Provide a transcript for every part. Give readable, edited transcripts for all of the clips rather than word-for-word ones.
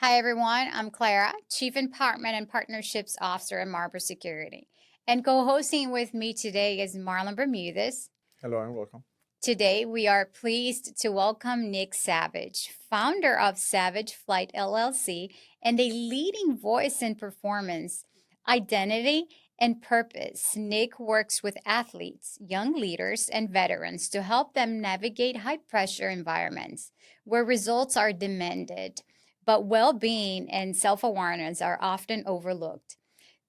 Hi, everyone. I'm Clara, Chief Empowerment and Partnerships Officer at Marber Security. And co hosting with me today is Marlon Bermudez. Hello and welcome. Today, we are pleased to welcome Nick Savage, founder of Savage Flight LLC and a leading voice in performance, identity, and purpose. Nick works with athletes, young leaders, and veterans to help them navigate high pressure environments where results are demanded, but well being and self awareness are often overlooked.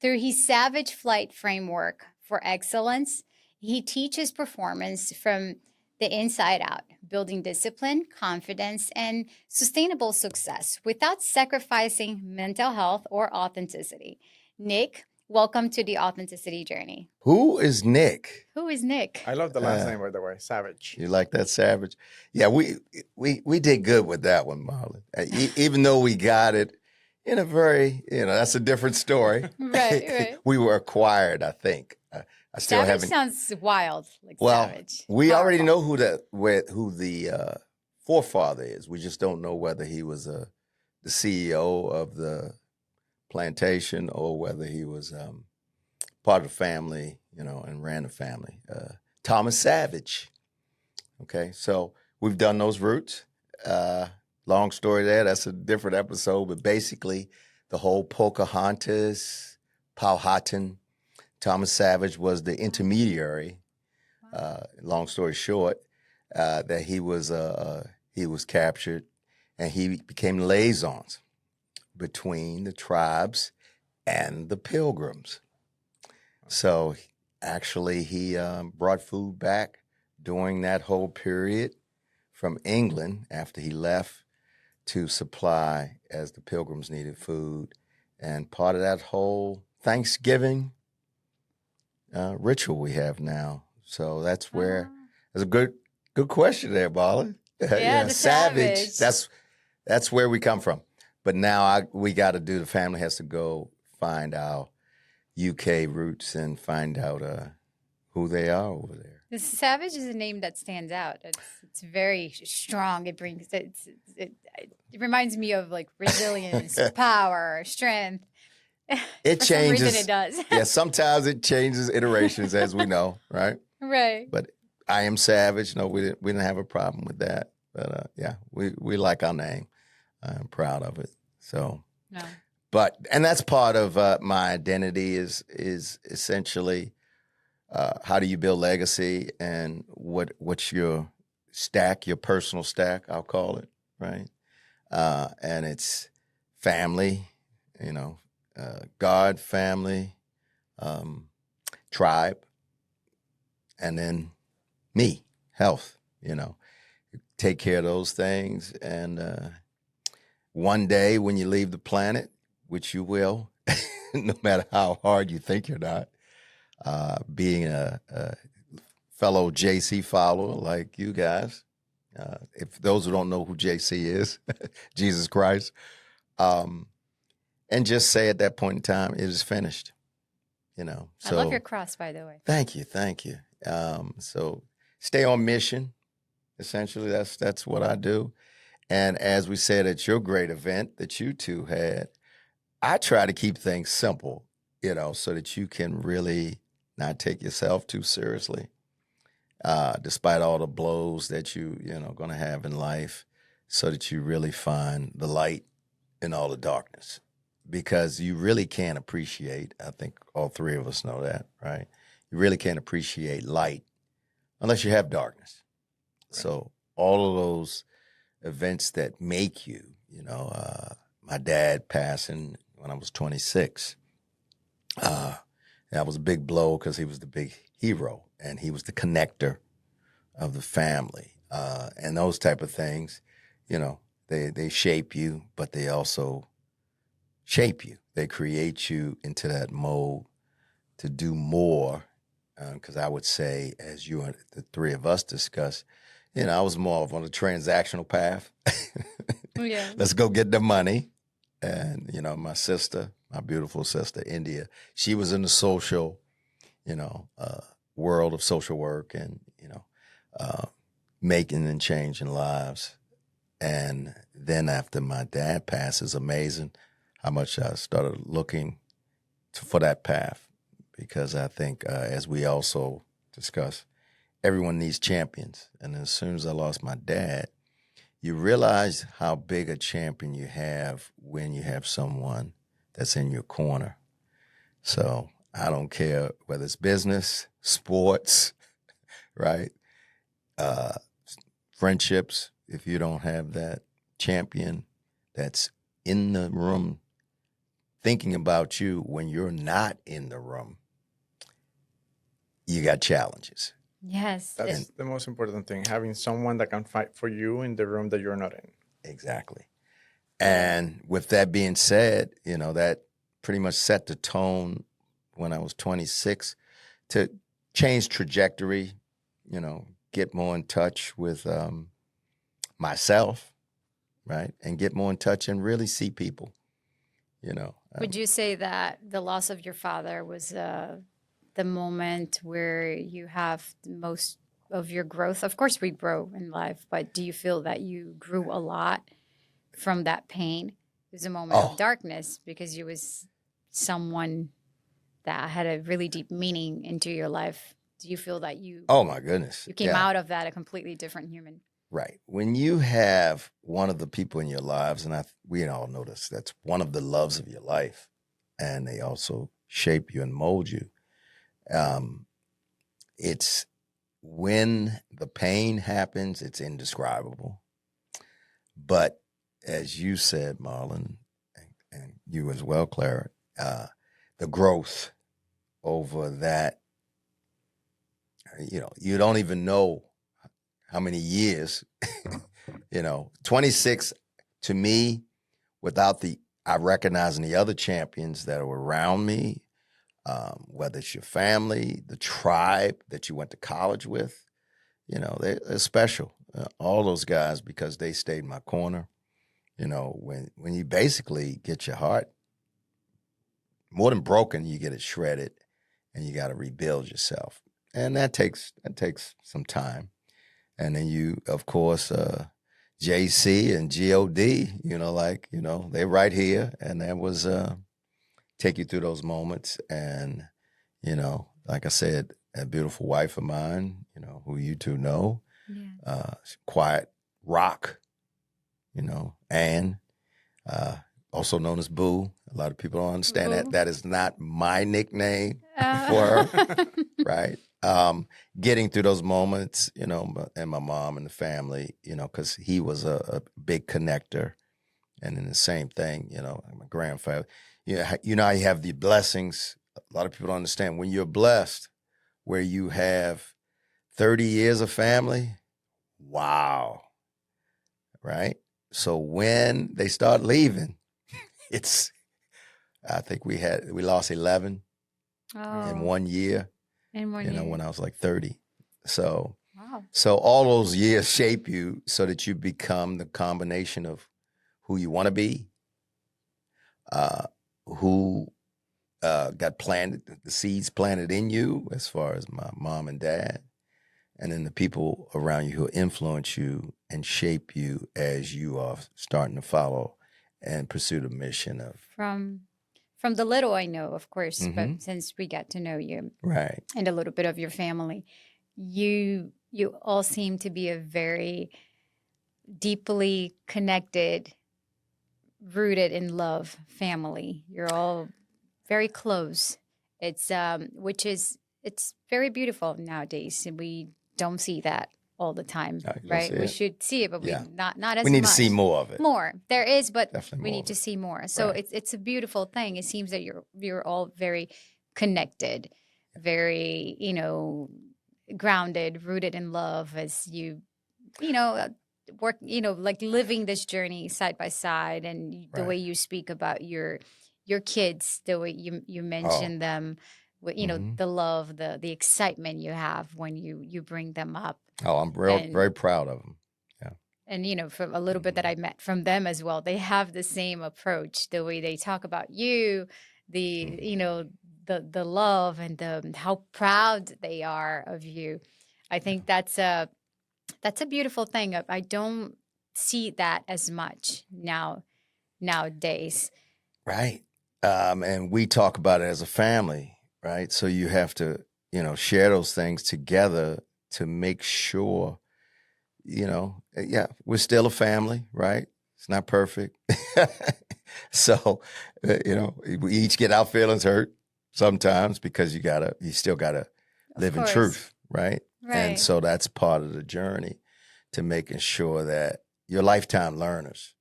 Through his Savage Flight framework for excellence, he teaches performance from the inside out, building discipline, confidence, and sustainable success without sacrificing mental health or authenticity. Nick, welcome to the authenticity journey. Who is Nick? Who is Nick? I love the last name, by the way, Savage. You like that, Savage? Yeah, we did good with that one, Marlon. Even though we got it in a very, that's a different story. Right. We were acquired, I think. I still Savage haven't. sounds wild, like Well, savage. we already Powerful. know who the forefather is. We just don't know whether he was the CEO of the plantation or whether he was part of the family, and ran the family. Thomas Savage. Okay, so we've done those roots. Long story there. That's a different episode, but basically the whole Pocahontas, Powhatan, Thomas Savage was the intermediary. Long story short, that he was captured, and he became liaisons between the tribes and the pilgrims. So actually, he brought food back during that whole period from England after he left to supply as the pilgrims needed food. And part of that whole Thanksgiving ritual we have now. So that's where that's a good question there, Bala. Yeah, the savage. That's where we come from. But now we got to do. The family has to go find our UK roots and find out who they are over there. The Savage is a name that stands out. It's very strong. It brings it reminds me of like resilience, power, strength. It For changes. some reason it does. Yeah, sometimes it changes iterations, as we know, right? Right. But I am Savage. No, we didn't have a problem with that. But yeah, we like our name. I'm proud of it. So, No. and that's part of my identity is essentially how do you build legacy and what's your stack, your personal stack, I'll call it, right? And it's family, God, family, tribe, and then me, health, take care of those things. And one day when you leave the planet, which you will, no matter how hard you think you're not, being a fellow JC follower like you guys, if those who don't know who JC is, Jesus Christ, and just say at that point in time, it is finished. So, I love your cross, by the way. Thank you. So stay on mission. Essentially, that's what I do. And as we said at your great event that you two had, I try to keep things simple, so that you can really not take yourself too seriously, despite all the blows that you going to have in life, so that you really find the light in all the darkness. Because you really can't appreciate, I think all three of us know that, right? You really can't appreciate light unless you have darkness. Right. So all of those events that make you, my dad passing when I was 26, that was a big blow because he was the big hero and he was the connector of the family. And those type of things, they shape you, but they also shape you. They create you into that mode to do more. Because I would say, as you and the three of us discussed, I was more of on a transactional path. Yeah. Let's go get the money. And, my sister, my beautiful sister, India, she was in the social, world of social work and, making and changing lives. And then after my dad passed, it's amazing how much I started looking for that path, because I think, as we also discussed, everyone needs champions. And as soon as I lost my dad, you realize how big a champion you have when you have someone that's in your corner. So I don't care whether it's business, sports, right? Uh, Friendships, if you don't have that champion that's in the room thinking about you when you're not in the room, you got challenges. Yes. That's the most important thing, having someone that can fight for you in the room that you're not in. Exactly. And with that being said, that pretty much set the tone when I was 26 to change trajectory, get more in touch with myself, right? And get more in touch and really see people, Would you say that the loss of your father was the moment where you have the most of your growth? Of course, we grow in life, but do you feel that you grew a lot from that pain? It was a moment of darkness because you was someone that had a really deep meaning into your life. Do you feel that you Oh my goodness. you came out of that a completely different human? Right. When you have one of the people in your lives, and we all know this, that's one of the loves of your life, and they also shape you and mold you. It's when the pain happens, it's indescribable. But as you said, Marlon, and you as well, Clara, the growth over that, you don't even know how many years, 26 to me, without I recognizing the other champions that are around me, whether it's your family, the tribe that you went to college with, they're special. All those guys, because they stayed in my corner. When you basically get your heart more than broken, you get it shredded, and you got to rebuild yourself, and that takes some time. And then you, of course, JC and God, they're right here, and that was take you through those moments. And like I said, a beautiful wife of mine, who you two know, quiet rock, Anne, also known as Boo. A lot of people don't understand Boo. that. That is not my nickname for her, right? Getting through those moments, and my mom and the family, because he was a big connector. And then the same thing, my grandfather. You have the blessings. A lot of people don't understand. When you're blessed, where you have 30 years of family, wow, right? So when they start leaving, I think we lost 11 in 1 year. In 1 year. When I was like 30. So, Wow. So all those years shape you so that you become the combination of who you want to be, who got planted, the seeds planted in you, as far as my mom and dad, and then the people around you who influence you and shape you as you are starting to follow and pursue the mission of. From the little I know, of course, but since we got to know you, right, and a little bit of your family, you all seem to be a very deeply connected, rooted in love family. You're all very close. It's it's very beautiful nowadays, and we don't see that all the time, right? We should see it, but we not as much. We need to see more of it. More there is, but Definitely we more need of to it. see more. So Right. it's a beautiful thing. It seems that you're all very connected, very grounded, rooted in love, as you work, like living this journey side by side, and the way you speak about your kids, the way you mention them, with the love, the excitement you have when you bring them up. Oh, I'm very proud of them. Yeah. And from a little bit that I met from them as well, they have the same approach, the way they talk about you, the love, and how proud they are of you. I think that's a beautiful thing. I don't see that as much nowadays. Right. And we talk about it as a family, right? So you have to, share those things together to make sure, yeah, we're still a family, right? It's not perfect. So, we each get our feelings hurt sometimes because you still gotta Of live in course. truth, right? And Right. so that's part of the journey to making sure that you're lifetime learners.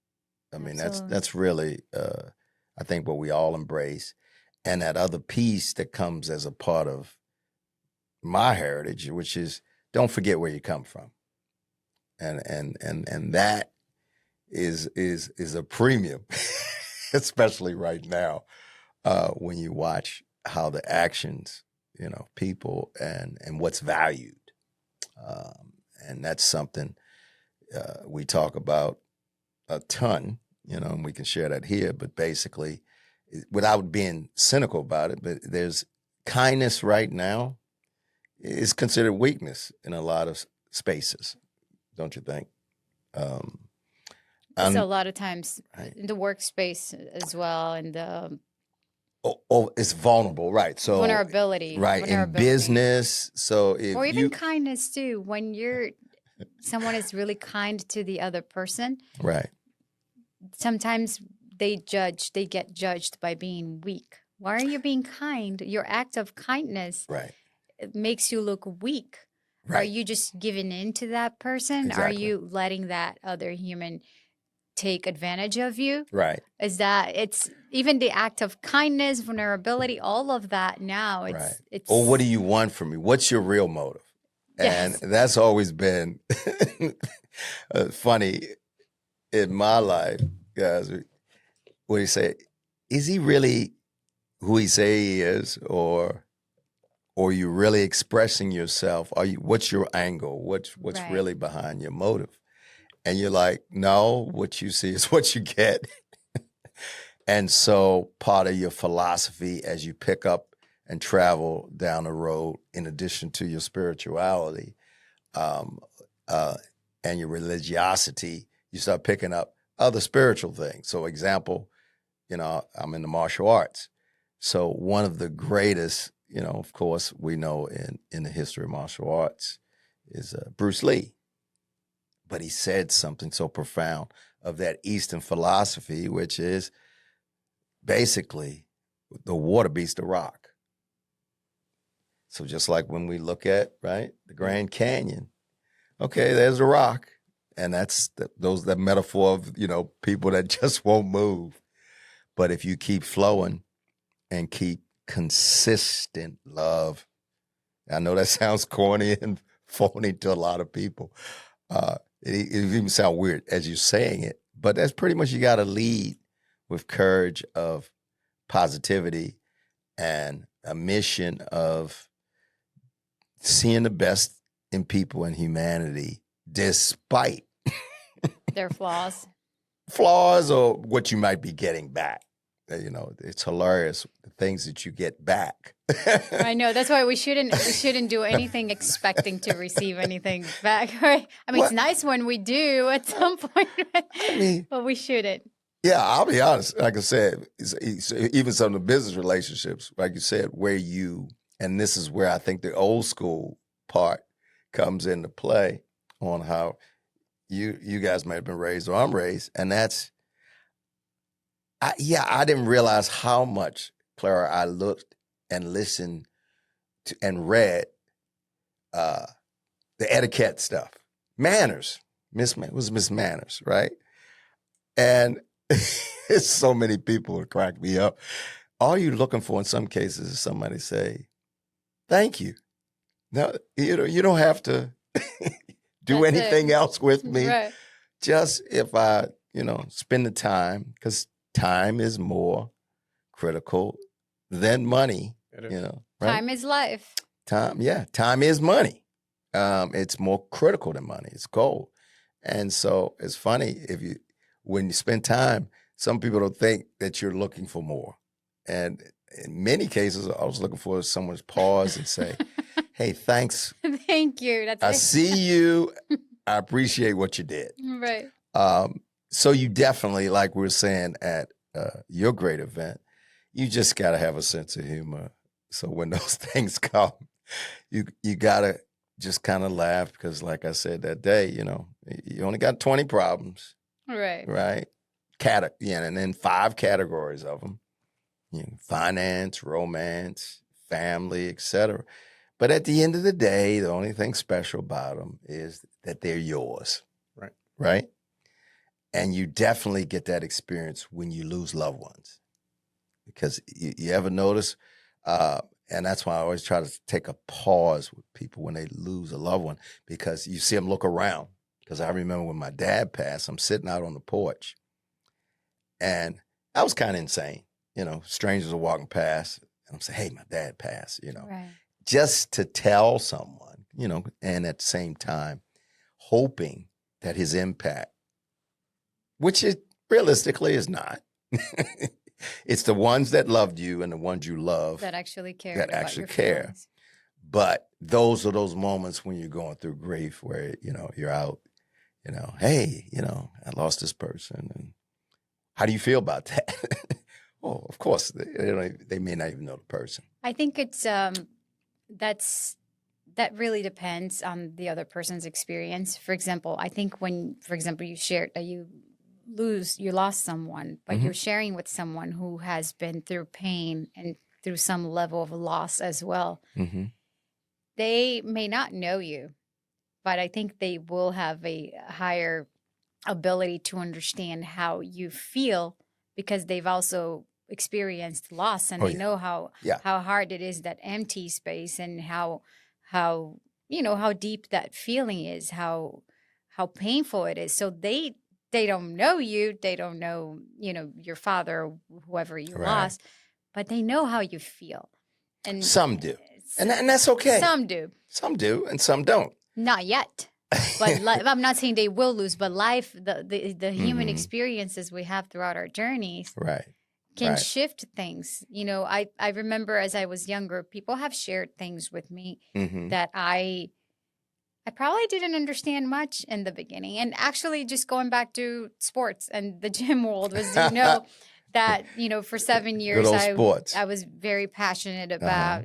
I mean, Absolutely. that's really, I think, what we all embrace, and that other piece that comes as a part of my heritage, which is don't forget where you come from, and that is a premium, especially right now when you watch how the actions, people and what's valued, and that's something we talk about a ton, and we can share that here. But basically, without being cynical about it, but there's kindness right now is considered weakness in a lot of spaces, don't you think? So a lot of times Right. in the workspace as well, and the It's vulnerable, right? So vulnerability, right in business. So if or even you kindness too. When someone is really kind to the other person, right, sometimes they get judged by being weak. Why are you being kind? Your act of kindness right, makes you look weak. Are right, you just giving in to that person? Are exactly, you letting that other human take advantage of you? right, It's even the act of kindness, vulnerability, all of that now. right. It's Or what do you want from me? What's your real motive? And yes. that's always been funny in my life, guys. What do you say? Is he really who he say he is, or you really expressing yourself? What's your angle? What's Right. really behind your motive? And you're like, no, what you see is what you get. And so part of your philosophy as you pick up and travel down the road, in addition to your spirituality um, and your religiosity, you start picking up other spiritual things. So example, I'm in the martial arts. So one of the greatest, of course, we know in the history of martial arts is Bruce Lee. But he said something so profound of that Eastern philosophy, which is basically the water beats the rock. So just like when we look at, right, the Grand Canyon, okay, there's the rock. And that's that metaphor of, people that just won't move. But if you keep flowing and keep consistent love, I know that sounds corny and phony to a lot of people. It even sounds weird as you're saying it, but that's pretty much, you got to lead with courage of positivity and a mission of seeing the best in people and humanity, despite Their flaws. flaws or what you might be getting back. It's hilarious the things that you get back. I know. That's why we shouldn't do anything expecting to receive anything back. Right? I mean, What? it's nice when we do at some point, I mean, but we shouldn't. yeah, I'll be honest. Like I said, even some of the business relationships, like you said, and this is where I think the old school part comes into play on how you guys might have been raised or I'm raised, and that's, I didn't realize how much, Clara, I looked and listened to and read the etiquette stuff, manners. Miss Manners, right? And it's so many people that crack me up. All you're looking for in some cases is somebody say, "Thank you." No, you don't have to do That's anything it. else with me. Right. Just if I, spend the time, because time is more critical than money. It is. Right? Time is life. Time is money. It's more critical than money. It's gold. And so it's funny when you spend time, some people don't think that you're looking for more. And in many cases, I was looking for someone's pause and say, "Hey, thanks. Thank you. That's I it. see you. I appreciate what you did." Right. So you definitely, like we were saying at your great event, you just got to have a sense of humor. So when those things come, you got to just kind of laugh because, like I said that day, you only got 20 problems, Right. right? And then 5 categories of them: finance, romance, family, etc. But at the end of the day, the only thing special about them is that they're yours, Right. right? And you definitely get that experience when you lose loved ones. Because you ever notice, and that's why I always try to take a pause with people when they lose a loved one, because you see them look around. Because I remember when my dad passed, I'm sitting out on the porch, and I was kind of insane. Strangers are walking past, and I'm saying, "Hey, my dad passed," Right. just to tell someone, and at the same time, hoping that his impact, which it realistically is not. It's the ones that loved you and the ones you love That actually care. that actually care. But those are those moments when you're going through grief where, you're out, hey, I lost this person. And how do you feel about that? Oh, of course, they may not even know the person. I think it's that really depends on the other person's experience. For example, I think when, for example, you shared that you lost someone, but you're sharing with someone who has been through pain and through some level of loss as well. Mm-hmm. They may not know you, but I think they will have a higher ability to understand how you feel because they've also experienced loss and Oh, they yeah. know how Yeah. hard it is, that empty space, and how deep that feeling is, how painful it is. So they don't know you, they don't know your father or whoever you Right. lost, but they know how you feel. And Some do. And that's okay. Some do. Some do, and some don't. Not yet. But I'm not saying they will lose, but life, the human experiences we have throughout our journeys Right. can Right. shift things. I remember as I was younger, people have shared things with me that I probably didn't understand much in the beginning. And actually just going back to sports and the gym world was, that, for 7 years, old sports. I was very passionate about,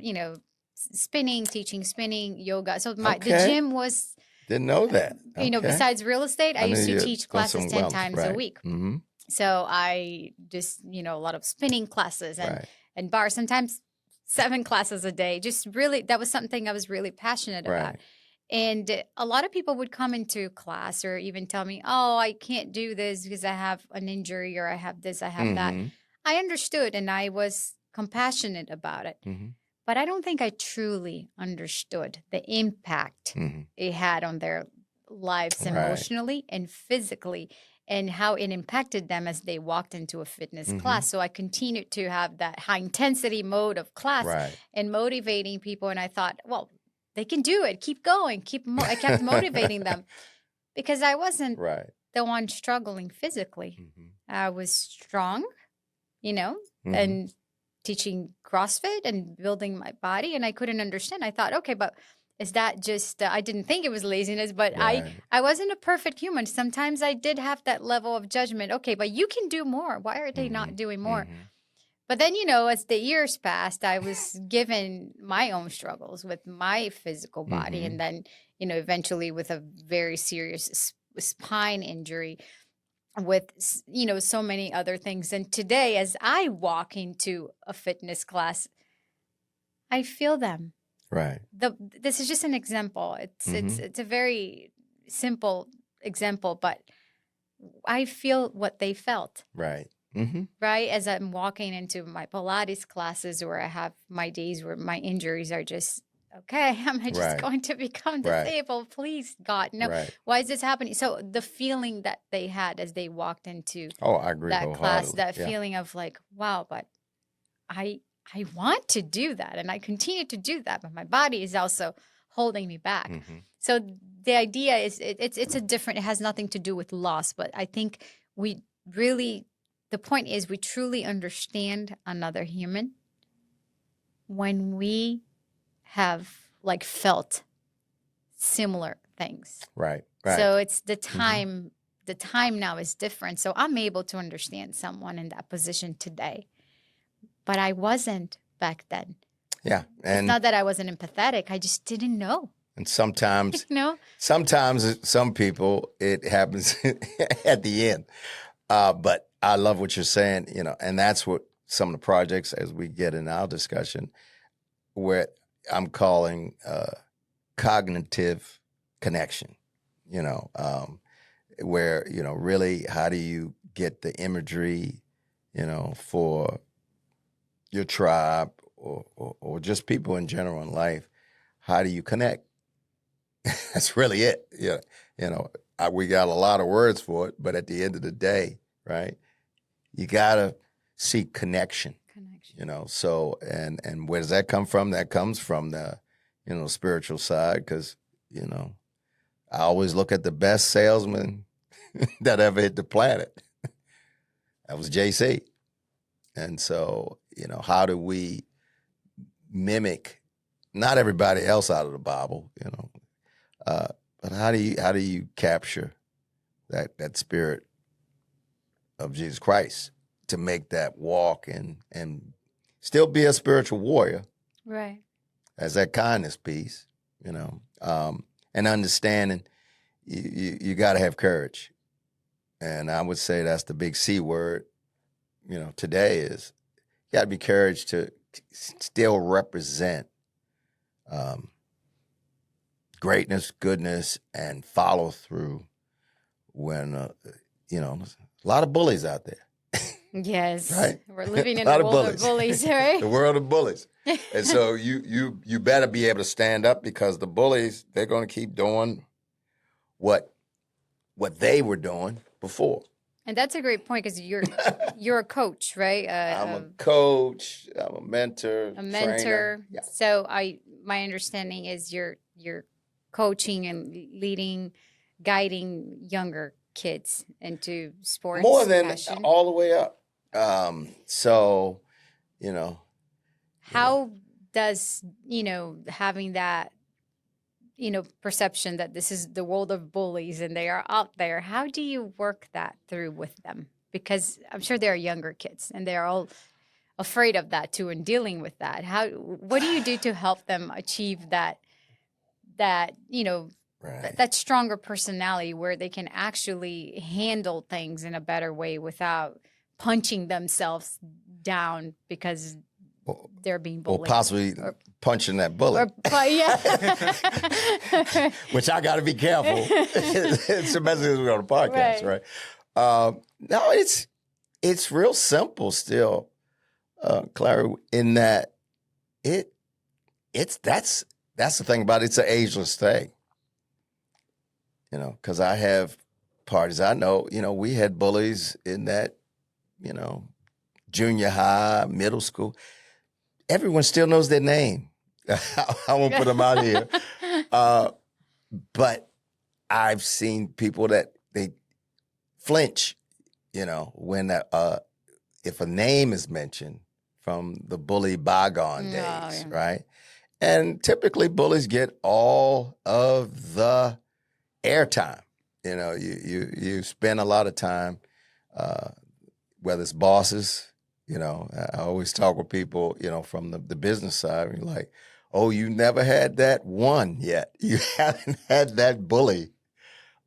spinning, teaching spinning, yoga. So the Okay. gym was, Didn't know that. Okay. besides real estate, I used knew to you teach had done classes some 10 wellness, times a right. week. Mm-hmm. So I just, a lot of spinning classes Right. and bars, sometimes 7 classes a day. Just really, that was something I was really passionate about. Right. And a lot of people would come into class or even tell me, oh, I can't do this because I have an injury or I have this, I have that. I understood and I was compassionate about it. But I don't think I truly understood the impact it had on their lives Right. emotionally and physically, and how it impacted them as they walked into a fitness class. So I continued to have that high intensity mode of class Right. and motivating people. And I thought, well, they can do it. Keep going. I kept motivating them because I wasn't Right. the one struggling physically. I was strong, and teaching CrossFit and building my body. And I couldn't understand. I thought, okay, but is that just, I didn't think it was laziness, but Right. I wasn't a perfect human. Sometimes I did have that level of judgment. Okay, but you can do more. Why are they not doing more? But then, as the years passed, I was given my own struggles with my physical body. And then, eventually with a very serious spine injury, with, so many other things. And today, as I walk into a fitness class, I feel them. Right. This is just an example. It's a very simple example, but I feel what they felt. Right. Right? As I'm walking into my Pilates classes, where I have my days where my injuries are just, okay, am I just Right. going to become Right. disabled? Please, God, no. Right. Why is this happening? So the feeling that they had as they walked into Oh, I agree that class, wholeheartedly. that Yeah. feeling of like, wow, but I want to do that and I continue to do that, but my body is also holding me back. So the idea is it's a different, it has nothing to do with loss, but I think the point is we truly understand another human when we have felt similar things. Right. Right. So it's the time the time now is different. So I'm able to understand someone in that position today, but I wasn't back then. Yeah. It's And not that I wasn't empathetic. I just didn't know. sometimes No. sometimes some people it happens at the end. But I love what you're saying, and that's what some of the projects as we get in our discussion, where I'm calling cognitive connection, where, really how do you get the imagery, for your tribe or just people in general in life? How do you connect? That's really it. Yeah. We got a lot of words for it, but at the end of the day, right, you got to seek connection. So, and where does that come from? That comes from the, spiritual side, because, I always look at the best salesman that ever hit the planet. That was JC. And so, how do we mimic not everybody else out of the Bible, but how do you capture that spirit of Jesus Christ to make that walk and still be a spiritual warrior, Right. as that kindness piece, and understanding you got to have courage. And I would say that's the big C word, today is you got to be courage to still represent greatness, goodness, and follow through when, a lot of bullies out there. Yes. Right. We're living in A a lot of world of bullies. bullies, right? The world of bullies. And so you better be able to stand up, because the bullies, they're going to keep doing what they were doing before. And that's a great point, because you're a coach, right? I'm a coach, I'm a mentor, a mentor. trainer. Yeah. So my understanding is you're coaching and leading, guiding younger kids into sports. More than passion. all the way up. So, How does, having that, perception that this is the world of bullies and they are out there, how do you work that through with them? Because I'm sure there are younger kids and they're all afraid of that too and dealing with that. What do you do to help them achieve that, right. that stronger personality where they can actually handle things in a better way without punching themselves down because they're being bullied? Or possibly punching that bullet. Yeah. Which I got to be careful. It's a message we're on a podcast, right? No, it's real simple still, Clara, in that that's the thing about it. It's an ageless thing, because I have parties. I know, we had bullies in that, junior high, middle school. Everyone still knows their name. I won't put them out here. But I've seen people that they flinch, when if a name is mentioned from the bully bygone days, right? And typically bullies get all of the airtime. You spend a lot of time, whether it's bosses. I always talk with people, from the business side. You're like, oh, you never had that one yet. You haven't had that bully.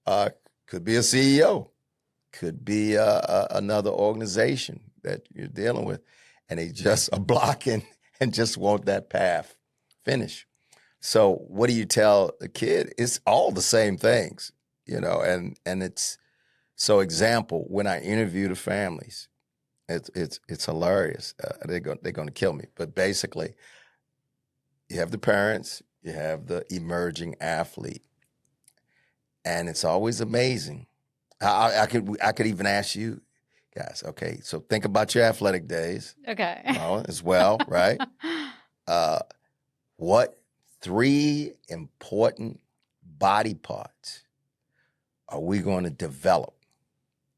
Could be a CEO, could be another organization that you're dealing with, and they just are blocking and just want that path finish. So what do you tell a kid? It's all the same things, and it's so. Example, when I interview the families. It's hilarious. They're going to kill me. But basically, you have the parents, you have the emerging athlete, and it's always amazing. I could even ask you guys. Okay, so think about your athletic days. Okay. As well, right? What 3 important body parts are we going to develop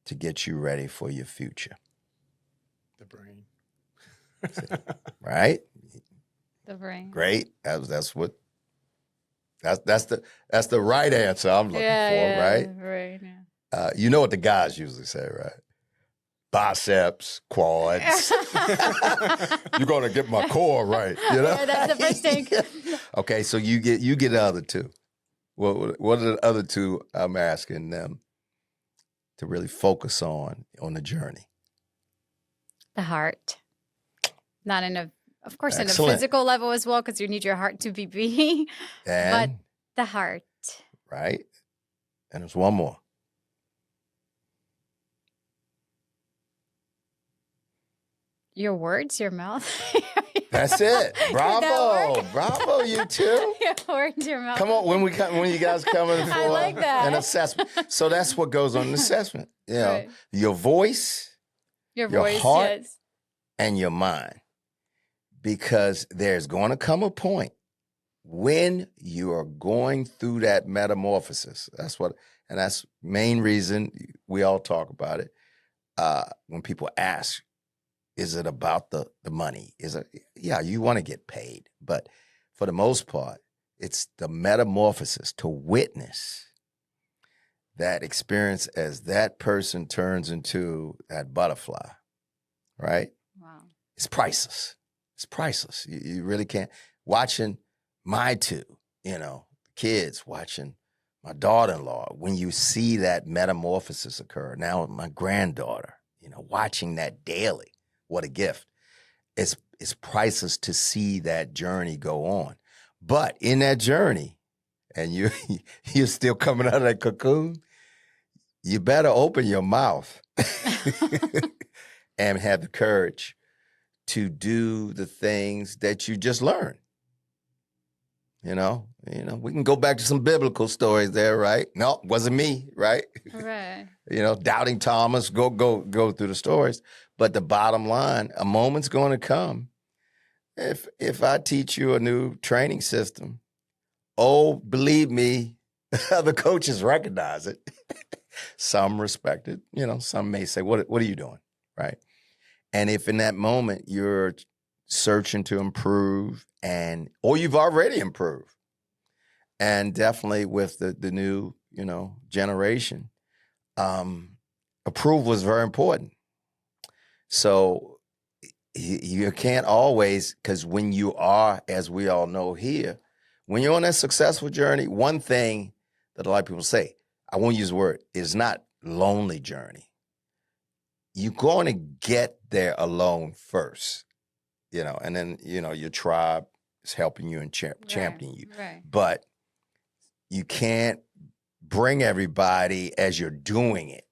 to get you ready for your future? The brain. Right? The brain. Great. That's the right answer I'm looking for, right? Right. Yeah. You know what the guys usually say, right? Biceps, quads. You're gonna get my core right. You know, Yeah, that's the first thing. Okay, so you get the other two. What are the other two? I'm asking them to really focus on the journey. The heart. Not in a, of course, in a Excellent. physical level as well, because you need your heart to be beating, but And the heart. right, and there's one more. Your words, your mouth. That's it. Did that Bravo, work? bravo, you two. Your words, your mouth. Come on, when you guys come in for I like that. an assessment. So that's what goes on an assessment. You know, Right. your voice, Your your voice, heart. yes. and your mind. Because there's going to come a point when you are going through that metamorphosis. That's main reason we all talk about it. When people ask, is it about the money? Yeah, you want to get paid. But for the most part, it's the metamorphosis to witness that experience as that person turns into that butterfly, right? Wow. It's priceless. It's priceless. You really can't. Watching my two, kids, watching my daughter-in-law, when you see that metamorphosis occur, now my granddaughter, watching that daily, what a gift. It's priceless to see that journey go on. But in that journey, and you're still coming out of that cocoon, you better open your mouth and have the courage to do the things that you just learned. We can go back to some biblical stories there, right? No, wasn't me, right? Right. Doubting Thomas, go through the stories. But the bottom line, a moment's going to come. If I teach you a new training system, believe me, other coaches recognize it. Some respect it. Some may say, what are you doing, right? And if in that moment you're searching to improve or you've already improved, and definitely with the new, generation, approval is very important. So you can't always, because when you are, as we all know here, when you're on that successful journey, one thing that a lot of people say, I won't use the word, is not lonely journey. You're going to get there alone first, and then, your tribe is helping you and championing you. Right. But you can't bring everybody as you're doing it.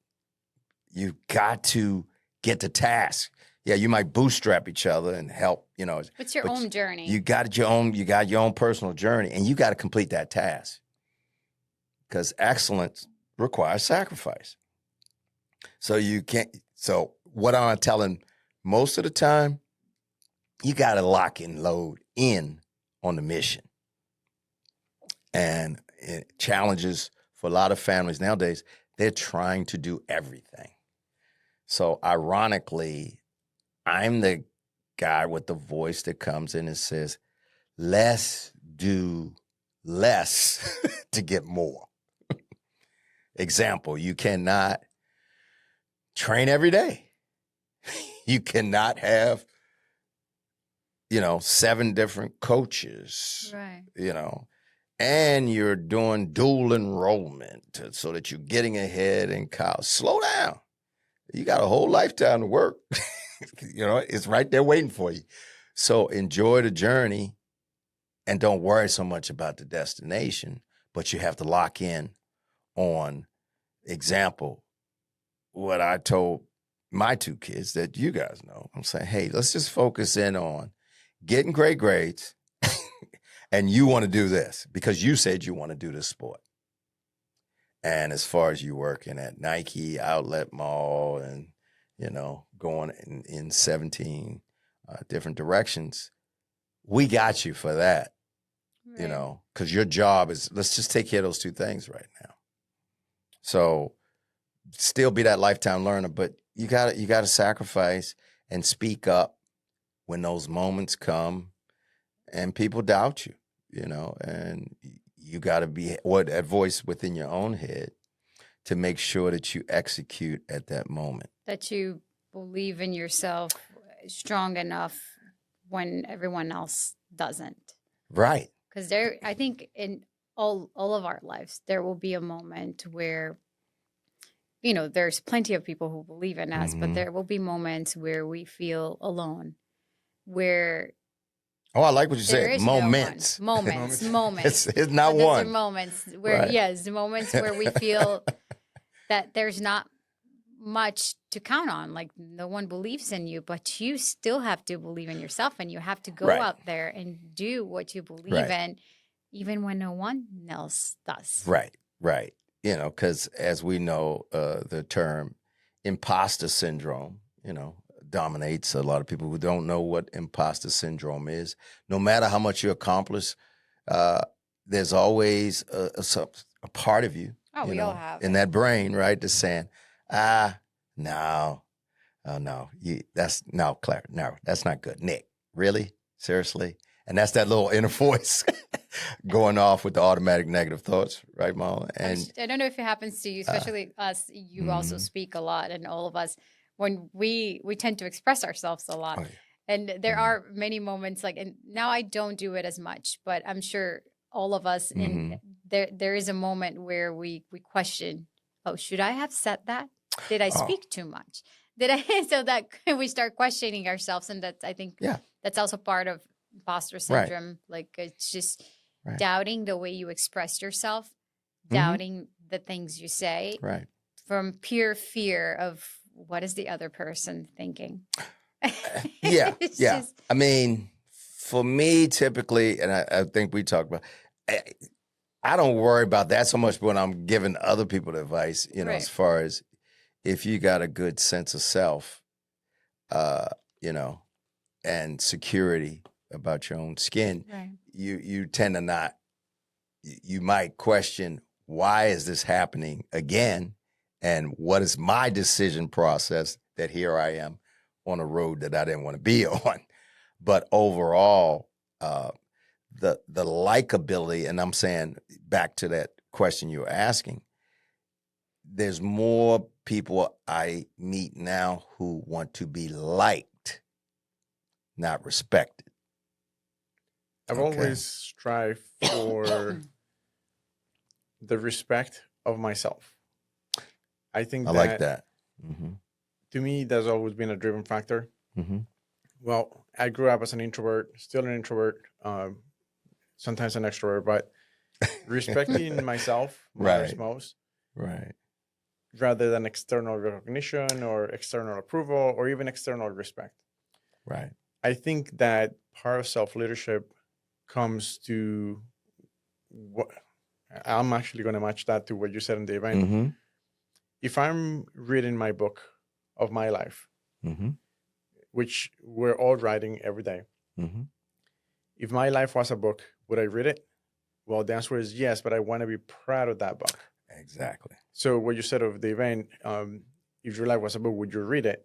You've got to get the task. Yeah, you might bootstrap each other and help, It's your own journey. You got your own personal journey, and you got to complete that task. Because excellence requires sacrifice. So what I'm telling most of the time, you got to lock and load in on the mission. And challenges for a lot of families nowadays, they're trying to do everything. So ironically, I'm the guy with the voice that comes in and says, let's do less to get more. Example, you cannot train every day. You cannot have, 7 different coaches, Right. And you're doing dual enrollment so that you're getting ahead in college. Slow down. You got a whole lifetime to work. It's right there waiting for you. So enjoy the journey and don't worry so much about the destination, but you have to lock in on, example, what I told my 2 kids that you guys know. I'm saying, hey, let's just focus in on getting great grades. And you want to do this because you said you want to do this sport. And as far as you working at Nike Outlet Mall and, going in 17 different directions, we got you for that, Right. because your job is, let's just take care of those 2 things right now. So still be that lifetime learner, but you got to sacrifice and speak up when those moments come and people doubt you. And you got to be that voice within your own head to make sure that you execute at that moment. That you believe in yourself strong enough when everyone else doesn't. Right. Because I think in all of our lives, there will be a moment where, there's plenty of people who believe in us, but there will be moments where we feel alone, where Oh, I like what you there said. is no one. Moments. Moments. It's not But those one. are moments where, Right. yes, the moments where we feel that there's not much to count on. Like no one believes in you, but you still have to believe in yourself, and you have to go Right. out there and do what you believe Right. in, even when no one else does. Right. Right. Because as we know, the term imposter syndrome, dominates a lot of people who don't know what imposter syndrome is. No matter how much you accomplish, there's always a part of you, Oh, we all have in it. that brain, right, that's saying, no, oh no, Claire, no, that's not good. Nick, really, seriously, and that's that little inner voice going off with the automatic negative thoughts, right, Marla? And I don't know if it happens to you, especially us. You also speak a lot, and all of us, when we tend to express ourselves a lot. oh, yeah. And there are many moments and now I don't do it as much, but I'm sure all of us in there is a moment where we question, oh, should I have said that? Did I speak too much? Did I? So that we start questioning ourselves, and that's, I think, that's also part of imposter syndrome. Like it's just doubting the way you express yourself, doubting the things you say, from pure fear of what is the other person thinking. Yeah. Just, I mean, for me, typically, and I think we talked about, I don't worry about that so much when I'm giving other people advice, as far as if you got a good sense of self, and security about your own skin, you tend to not, you might question, why is this happening again? And what is my decision process that here I am on a road that I didn't want to be on? But overall, the likability, and I'm saying back to that question you were asking, there's more people I meet now who want to be liked, not respected. I've always strived for the respect of myself. I think I like that. Mm-hmm. To me, that's always been a driven factor. Mm-hmm. Well, I grew up as an introvert, still an introvert, sometimes an extrovert, but respecting myself matters most. Right. Rather than external recognition or external approval or even external respect. Right. I think that part of self-leadership comes to what I'm actually going to match that to what you said in the event. Mm-hmm. If I'm reading my book of my life, which we're all writing every day, if my life was a book, would I read it? Well, the answer is yes, but I want to be proud of that book. Exactly. So what you said of the event, if your life was a book, would you read it?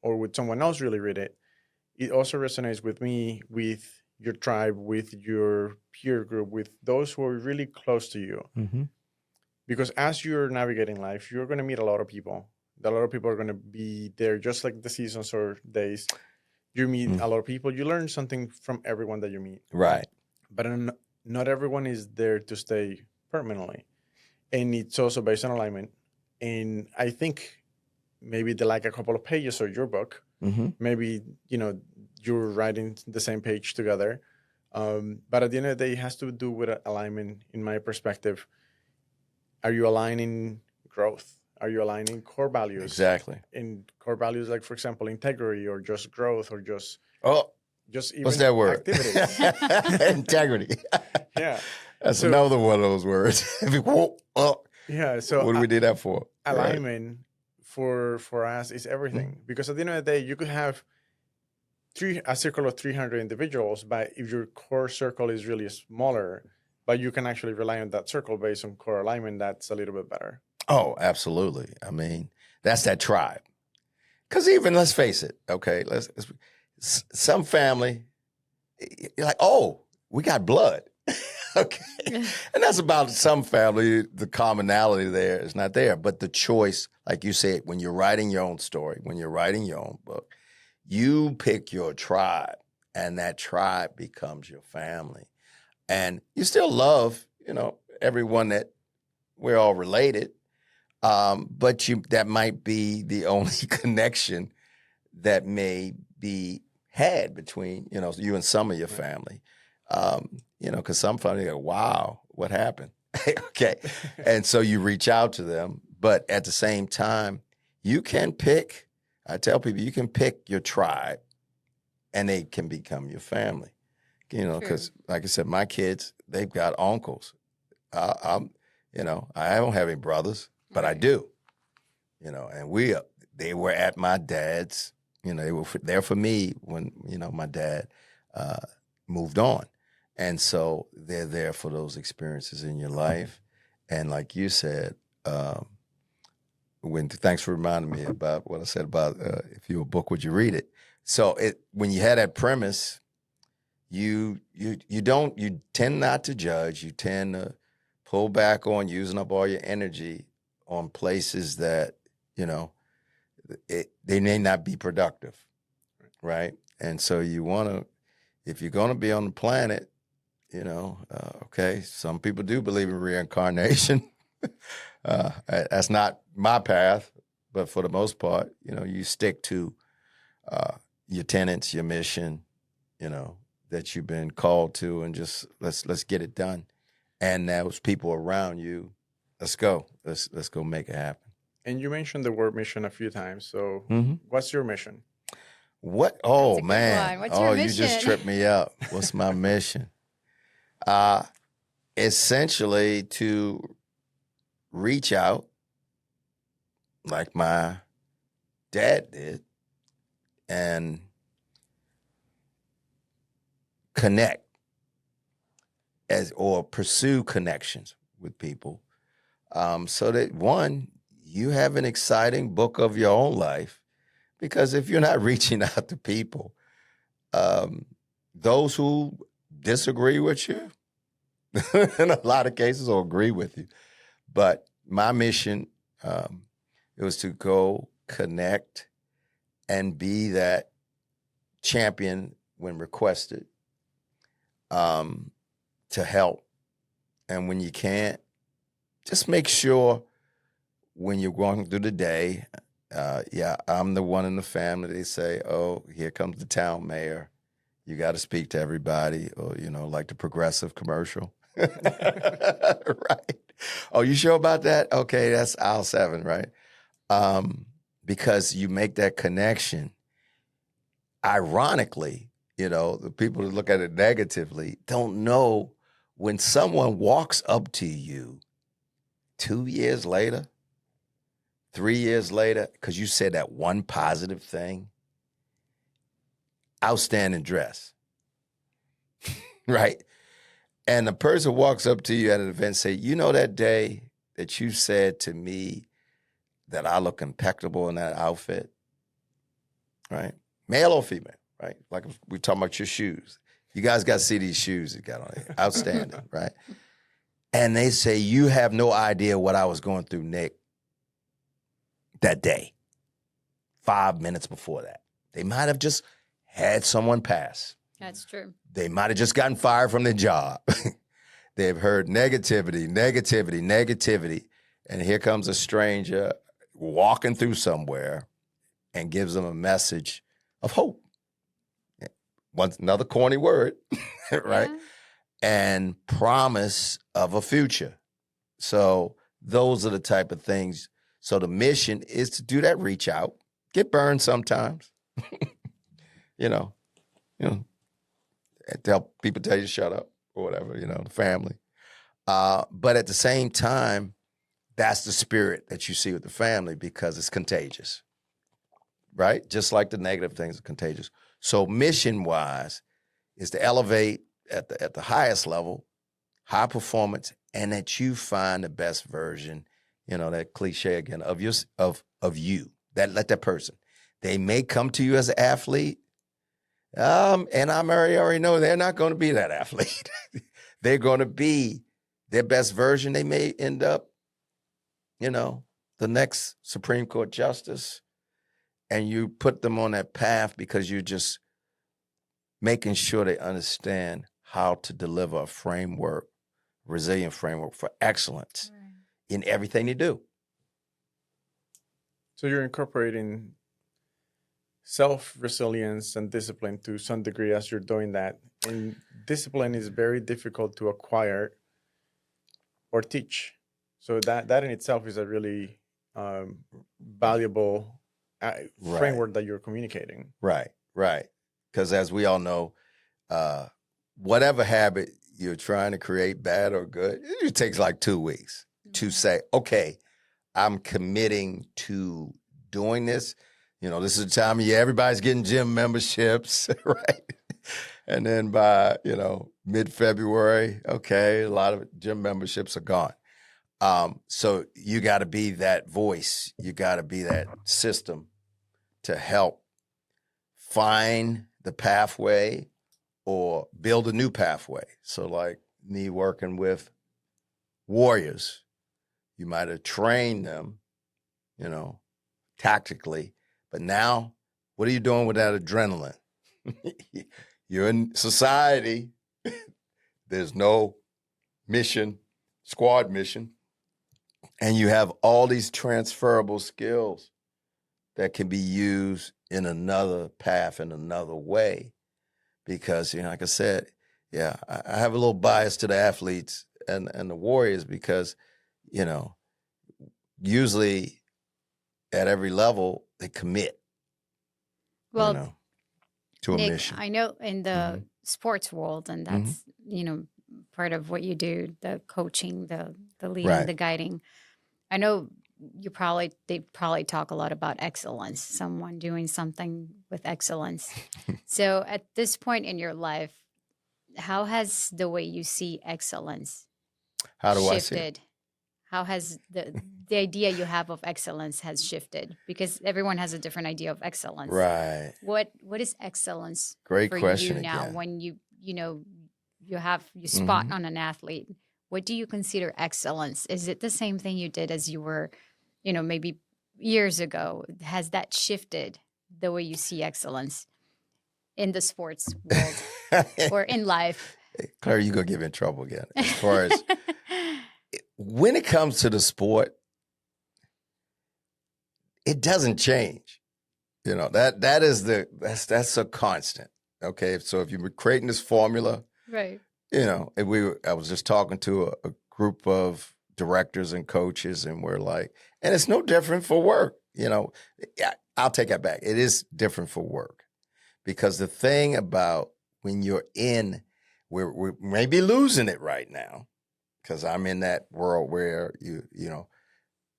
Or would someone else really read it? It also resonates with me, with your tribe, with your peer group, with those who are really close to you. Because as you're navigating life, you're going to meet a lot of people. A lot of people are going to be there, just like the seasons or days. You meet a lot of people. You learn something from everyone that you meet. Right. But not everyone is there to stay permanently. And it's also based on alignment. And I think maybe they like a couple of pages of your book. Maybe, you're writing the same page together. But at the end of the day, it has to do with alignment, in my perspective. Are you aligning growth? Are you aligning core values? Exactly. In core values, like, for example, integrity or just growth or just even what's that word? Activities. Integrity. Yeah. That's another one of those words. Yeah. So what do we do that for? Alignment for us is everything. Because at the end of the day, you could have a circle of 300 individuals, but if your core circle is really smaller, but you can actually rely on that circle based on core alignment, that's a little bit better. Oh, absolutely. I mean, that's that tribe. Because even, let's face it, okay, some family, you're like, oh, we got blood. Okay. And that's about some family, the commonality there is not there. But the choice, like you said, when you're writing your own story, when you're writing your own book, you pick your tribe, and that tribe becomes your family. And you still love, everyone that we're all related. But that might be the only connection that may be had between, you and some of your family. Because some family go, wow, what happened? Okay. And so you reach out to them. But at the same time, you can pick, I tell people, you can pick your tribe and they can become your family. Because like I said, my kids, they've got uncles. I don't have any brothers, but I do. And they were at my dad's. They were there for me when my dad moved on, and so they're there for those experiences in your life. And like you said, thanks for reminding me about what I said about if you were a book, would you read it? So when you had that premise, you tend not to judge. You tend to pull back on using up all your energy on places that, they may not be productive, right? And so you want to, if you're going to be on the planet, okay, some people do believe in reincarnation. That's not my path, but for the most part, you stick to your tenets, your mission, that you've been called to, and just let's get it done. And those people around you, let's go. Let's go make it happen. And you mentioned the word mission a few times. So what's your mission? What? Oh, That's a good man. one. What's your You just mission? tripped me up. What's my mission? Essentially to reach out like my dad did and connect or pursue connections with people, so that one, you have an exciting book of your own life. Because if you're not reaching out to people, those who disagree with you, in a lot of cases, will agree with you. But my mission, it was to go connect and be that champion when requested, to help. And when you can't, just make sure when you're going through the day, I'm the one in the family. They say, oh, here comes the town mayor. You got to speak to everybody, or, like the Progressive commercial. Right. Oh, you sure about that? Okay, that's aisle 7, right? Because you make that connection. Ironically, the people that look at it negatively don't know when someone walks up to you 2 years later, 3 years later, because you said that one positive thing, outstanding dress, right? And the person walks up to you at an event and say, that day that you said to me that I look impeccable in that outfit, right? Male or female, right? Like we're talking about your shoes. You guys got to see these shoes you got on here. Outstanding, right? And they say, you have no idea what I was going through, Nick, that day, 5 minutes before that. They might have just had someone pass. That's true. They might have just gotten fired from their job. They've heard negativity. And here comes a stranger walking through somewhere and gives them a message of hope. Another corny word, right? Yeah. And promise of a future. So those are the type of things. So the mission is to do that reach out, get burned sometimes, tell people tell you to shut up or whatever, the family. But at the same time, that's the spirit that you see with the family because it's contagious, right? Just like the negative things are contagious. So mission-wise is to elevate at the highest level, high performance, and that you find the best version, that cliche again, of you, let that person. They may come to you as an athlete, and I already know they're not going to be that athlete. they're going to be their best version. They may end up, the next Supreme Court justice, and you put them on that path because you're just making sure they understand how to deliver a framework, resilient framework for excellence in everything they do. So you're incorporating self-resilience and discipline to some degree as you're doing that. And discipline is very difficult to acquire or teach. So that in itself is a really valuable framework that you're communicating. Right. Because as we all know, whatever habit you're trying to create, bad or good, it takes like 2 weeks to say, okay, I'm committing to doing this. This is the time of year everybody's getting gym memberships, right? And then by, mid-February, okay, a lot of gym memberships are gone. So you got to be that voice. You got to be that system to help find the pathway or build a new pathway. So like me working with warriors, you might have trained them, tactically, but now what are you doing with that adrenaline? You're in society. There's no mission, squad mission. And you have all these transferable skills that can be used in another path, in another way. Because, like I said, I have a little bias to the athletes and the warriors because, usually at every level, they commit, Well, to a Nick, mission. I know in the sports world, and that's, part of what you do, the coaching, the leading, the guiding. I know they probably talk a lot about excellence, someone doing something with excellence. So at this point in your life, how has the way you see excellence How do I see it? shifted? How has the idea you have of excellence has shifted? Because everyone has a different idea of excellence. Right. What is excellence Great for question you now again. when you spot on an athlete? What do you consider excellence? Is it the same thing you did as you were, maybe years ago? Has that shifted the way you see excellence in the sports world or in life? Claire, you're going to get me in trouble again. As far as when it comes to the sport, it doesn't change. That's a constant. Okay. So if you were creating this formula, Right. I was just talking to a group of directors and coaches, and we're like, and it's no different for work. I'll take that back. It is different for work because the thing about when you're we may be losing it right now because I'm in that world where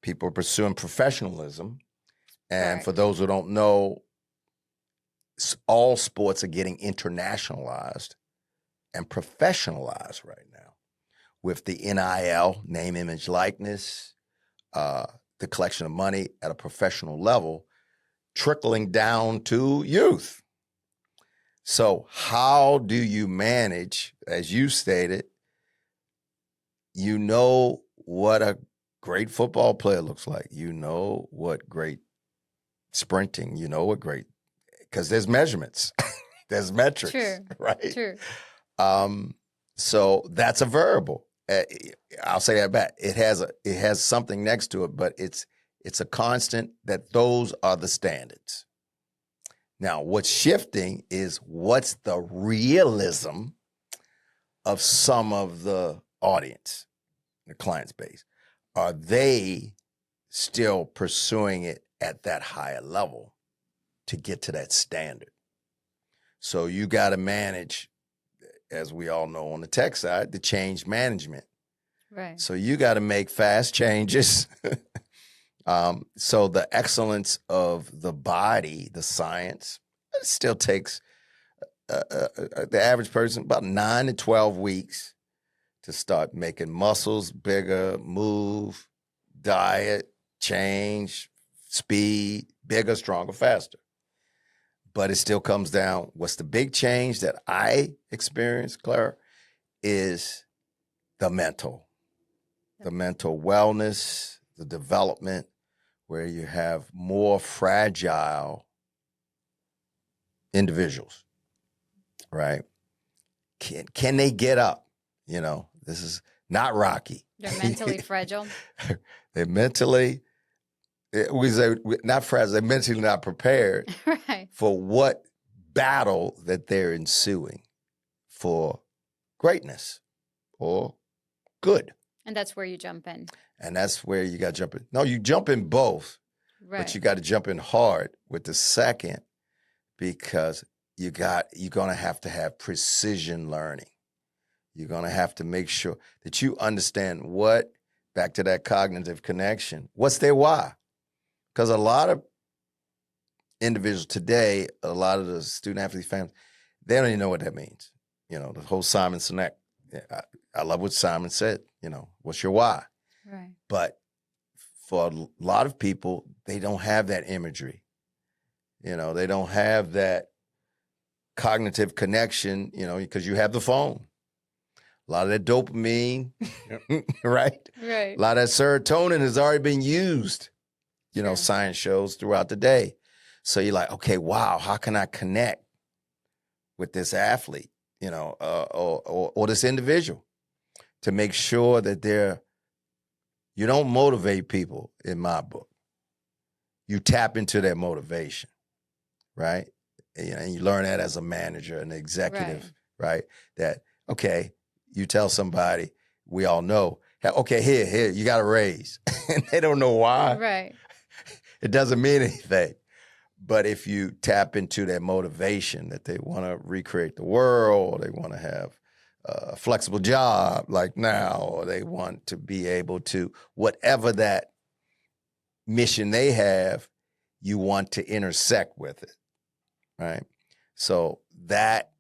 people are pursuing professionalism. And for those who don't know, all sports are getting internationalized and professionalized right now with the NIL, name, image, likeness, the collection of money at a professional level, trickling down to youth. So how do you manage, as you stated, what a great football player looks like. What great sprinting, what great, because there's measurements, there's metrics, True. right? True. So that's a variable. I'll say that back. It has something next to it, but it's a constant that those are the standards. Now, what's shifting is what's the realism of some of the audience, the client's base. Are they still pursuing it at that higher level to get to that standard? So you got to manage, as we all know on the tech side, the change management. Right. So you got to make fast changes. So the excellence of the body, the science, it still takes the average person about 9 to 12 weeks to start making muscles bigger, move, diet, change, speed, bigger, stronger, faster. But it still comes down, what's the big change that I experienced, Clara, is the mental wellness, the development, where you have more fragile individuals, right? Can they get up? You know, this is not Rocky. They're mentally fragile. They're mentally, we say not fragile, they're mentally not prepared Right. for what battle that they're ensuing for greatness or good. And that's where you jump in. And that's where you got to jump in. No, you jump in both, Right. but you got to jump in hard with the second, because you're going to have precision learning. You're going to have to make sure that you understand back to that cognitive connection, what's their why? Because a lot of individuals today, a lot of the student athlete families, they don't even know what that means. You know, the whole Simon Sinek. I love what Simon said, you know, what's your why? Right. But for a lot of people, they don't have that imagery. You know, they don't have that cognitive connection, you know, because you have the phone. A lot of that dopamine, right? Right. A lot of that serotonin has already been used, you know, Sure. science shows throughout the day. So you're like, okay, wow, how can I connect with this athlete, you know, or this individual, to make sure that you don't motivate people in my book. You tap into their motivation, right? And you learn that as a manager, an executive, right? That, okay, you tell somebody, we all know, okay, here, you got a raise. And they don't know why. Right. It doesn't mean anything. But if you tap into their motivation, that they want to recreate the world, they want to have a flexible job like now, or they want to be able to, whatever that mission they have, you want to intersect with it, right? So that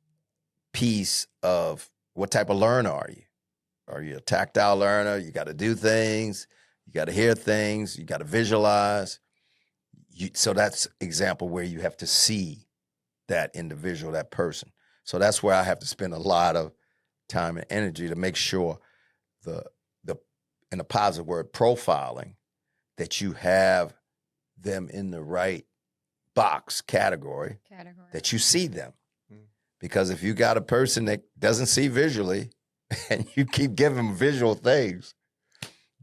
piece of what type of learner are you? Are you a tactile learner? You got to do things, you got to hear things, you got to visualize. So that's example where you have to see that individual, that person. So that's where I have to spend a lot of time and energy to make sure the in a positive word, profiling, that you have them in the right box category. That you see them. Because if you got a person that doesn't see visually and you keep giving them visual things,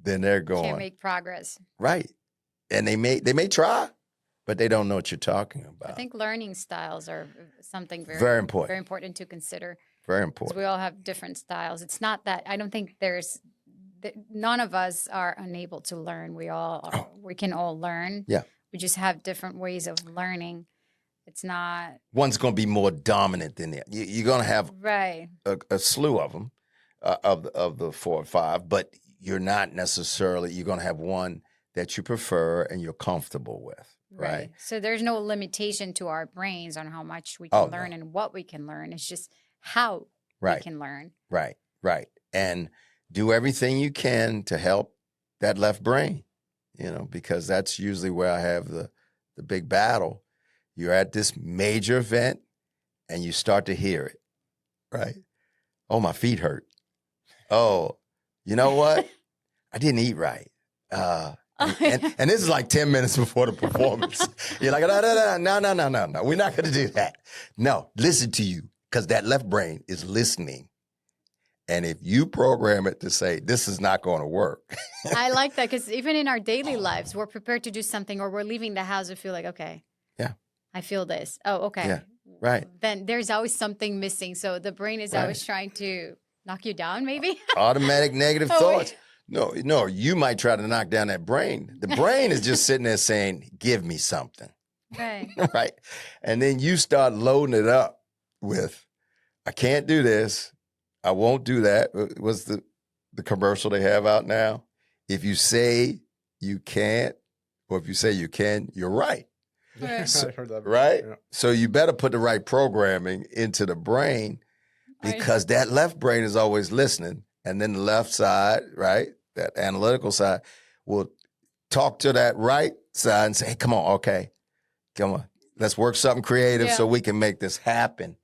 then they're going. Can't make progress. Right. And they may try, but they don't know what you're talking about. I think learning styles are something Very important. very important to consider. Very 'Cause important. we all have different styles. It's not that, I don't think none of us are unable to learn. We can all learn. Yeah. We just have different ways of learning. It's not One's going to be more dominant than the other. You're going to have right. a slew of them, of the 4 or 5, but you're not necessarily, you're going to have one that you prefer and you're comfortable with, right? So there's no limitation to our brains on how much we can learn and what we can learn. It's just how we can learn. Right. And do everything you can to help that left brain, you know, because that's usually where I have the big battle. You're at this major event and you start to hear it, right? Oh, my feet hurt. Oh, you know what? I didn't eat right. And this is like 10 minutes before the performance. You're like, no. We're not going to do that. No, listen to you, because that left brain is listening. And if you program it to say, this is not going to work. I like that, because even in our daily lives, we're prepared to do something, or we're leaving the house and feel like, okay, yeah, I feel this. Oh, okay. Yeah, right. Then there's always something missing. So the brain is always trying to knock you down, maybe? Automatic negative thoughts. No, you might try to knock down that brain. The brain is just sitting there saying, give me something. Right. Right. And then you start loading it up with, I can't do this. I won't do that. What's the commercial they have out now? If you say you can't, or if you say you can, you're right. Yeah, So, I heard that. right? Yeah. So you better put the right programming into the brain, because that left brain is always listening. And then the left side, right, that analytical side, will talk to that right side and say, hey, come on, okay, come on. Let's work something creative so we can make this happen.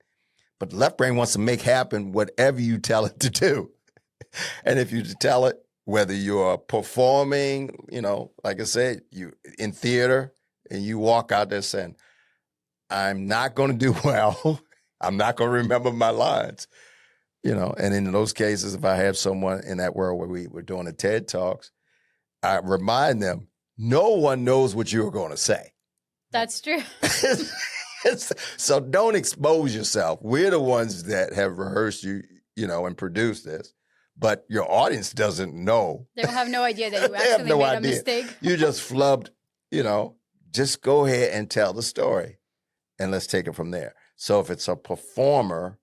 But the left brain wants to make happen whatever you tell it to do. And if you tell it, whether you're performing, like I said, you in theater and you walk out there saying, I'm not going to do well. I'm not going to remember my lines, and in those cases, if I have someone in that world where we were doing the TED Talks, I remind them, no one knows what you're going to say. That's true. So don't expose yourself. We're the ones that have rehearsed you, and produced this, but your audience doesn't know. They'll have no idea that you They have actually no made idea. a mistake. You just flubbed, just go ahead and tell the story and let's take it from there. So if it's a performer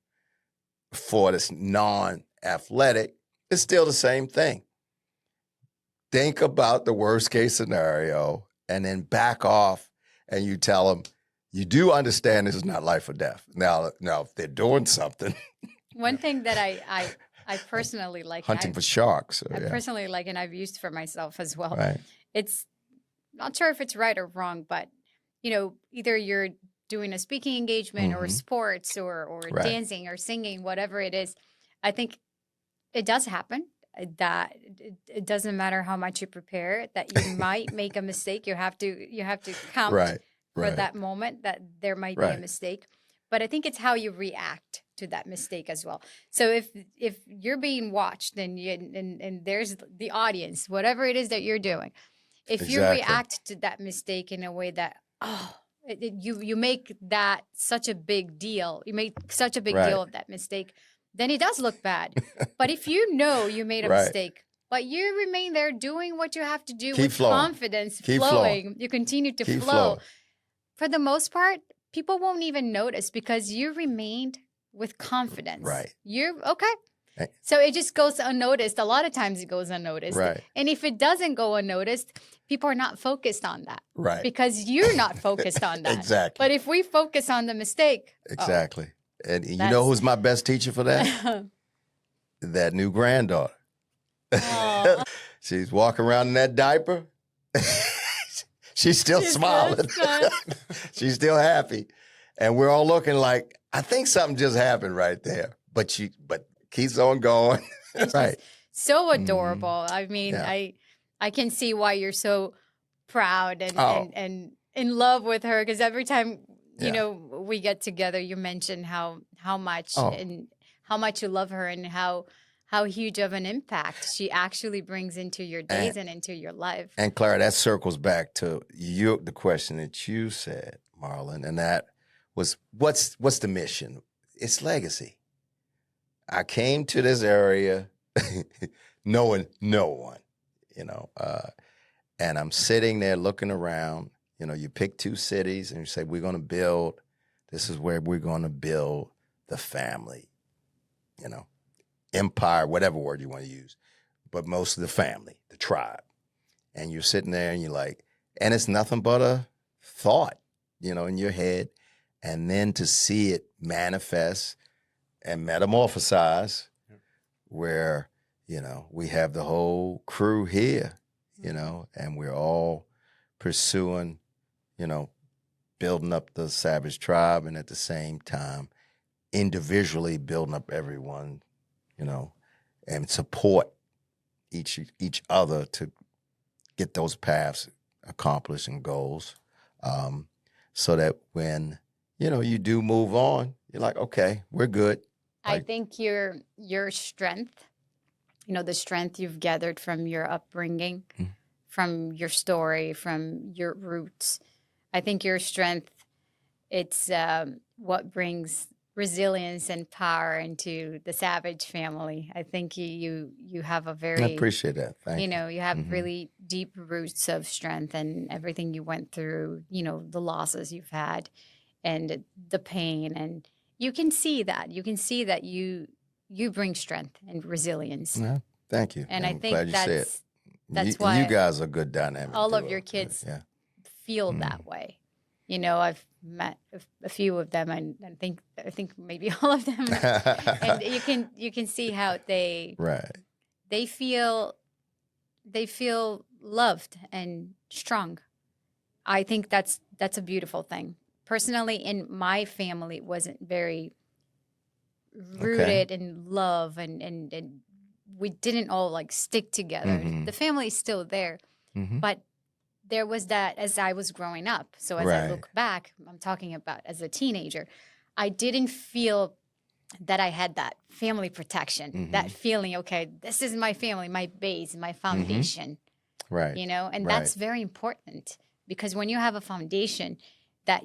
for this non-athletic, it's still the same thing. Think about the worst case scenario and then back off and you tell them, you do understand this is not life or death. Now if they're doing something. One thing that I personally like. Hunting for sharks. I personally like, and I've used for myself as well. Right. It's not sure if it's right or wrong, but, either you're doing a speaking engagement or sports or Right. dancing or singing, whatever it is. I think it does happen that it doesn't matter how much you prepare, that you might make a mistake. You have to count Right. for that moment that there might be a mistake. But I think it's how you react to that mistake as well. So if you're being watched and there's the audience, whatever it is that you're doing, if you react to that mistake in a way that, you make that such a big deal, you make such a big deal of that mistake, then it does look bad. But if you made a mistake, but you remain there doing what you have to do with confidence, flowing, you continue to flow. For the most part, people won't even notice because you remained with confidence. Right. You're okay. So it just goes unnoticed. A lot of times it goes unnoticed. Right. And if it doesn't go unnoticed, people are not focused on that. Right. Because you're not focused on that. Exactly. But if we focus on the mistake. Exactly. And you know who's my best teacher for that? That new granddaughter. She's walking around in that diaper. She's still smiling. She's still happy. And we're all looking like, I think something just happened right there. But keeps on going. Right. So adorable. I mean, I can see why you're so proud and in love with her, because every time we get together, you mention how much and how much you love her and how huge of an impact she actually brings into your days and into your life. And Clara, that circles back to the question that you said, Marlon, and that was what's the mission? It's legacy. I came to this area knowing no one, and I'm sitting there looking around. You pick two cities and you say, this is where we're going to build the family, empire, whatever word you want to use, but most of the family, the tribe. And you're sitting there and you're like, and it's nothing but a thought, in your head. And then to see it manifest and metamorphosize where, we have the whole crew here, and we're all pursuing, building up the Savage tribe and at the same time individually building up everyone, and support each other to get those paths accomplished and goals, so that when, you do move on, you're like, okay, we're good. I think your strength, the strength you've gathered from your upbringing, from your story, from your roots, I think your strength, it's what brings resilience and power into the Savage family. I think you have a very... I appreciate that. Thank you. You have really deep roots of strength, and everything you went through, the losses you've had and the pain, and you can see that. You can see that you bring strength and resilience. Yeah, thank you. And I'm I think glad you said. that's why you guys are a good dynamic. all of your kids feel that way. I've met a few of them, and I think maybe all of them, and you can see how they feel loved and strong. I think that's a beautiful thing. Personally, in my family, it wasn't very rooted in love and we didn't all like stick together. Mhm. The family is still there, Mhm. but there was that as I was growing up. So as I Right. look back, I'm talking about as a teenager, I didn't feel that I had that family protection, that Mhm. feeling, okay, this is my family, my base, my Mhm. foundation, Right. and Right. that's very important because when you have a foundation that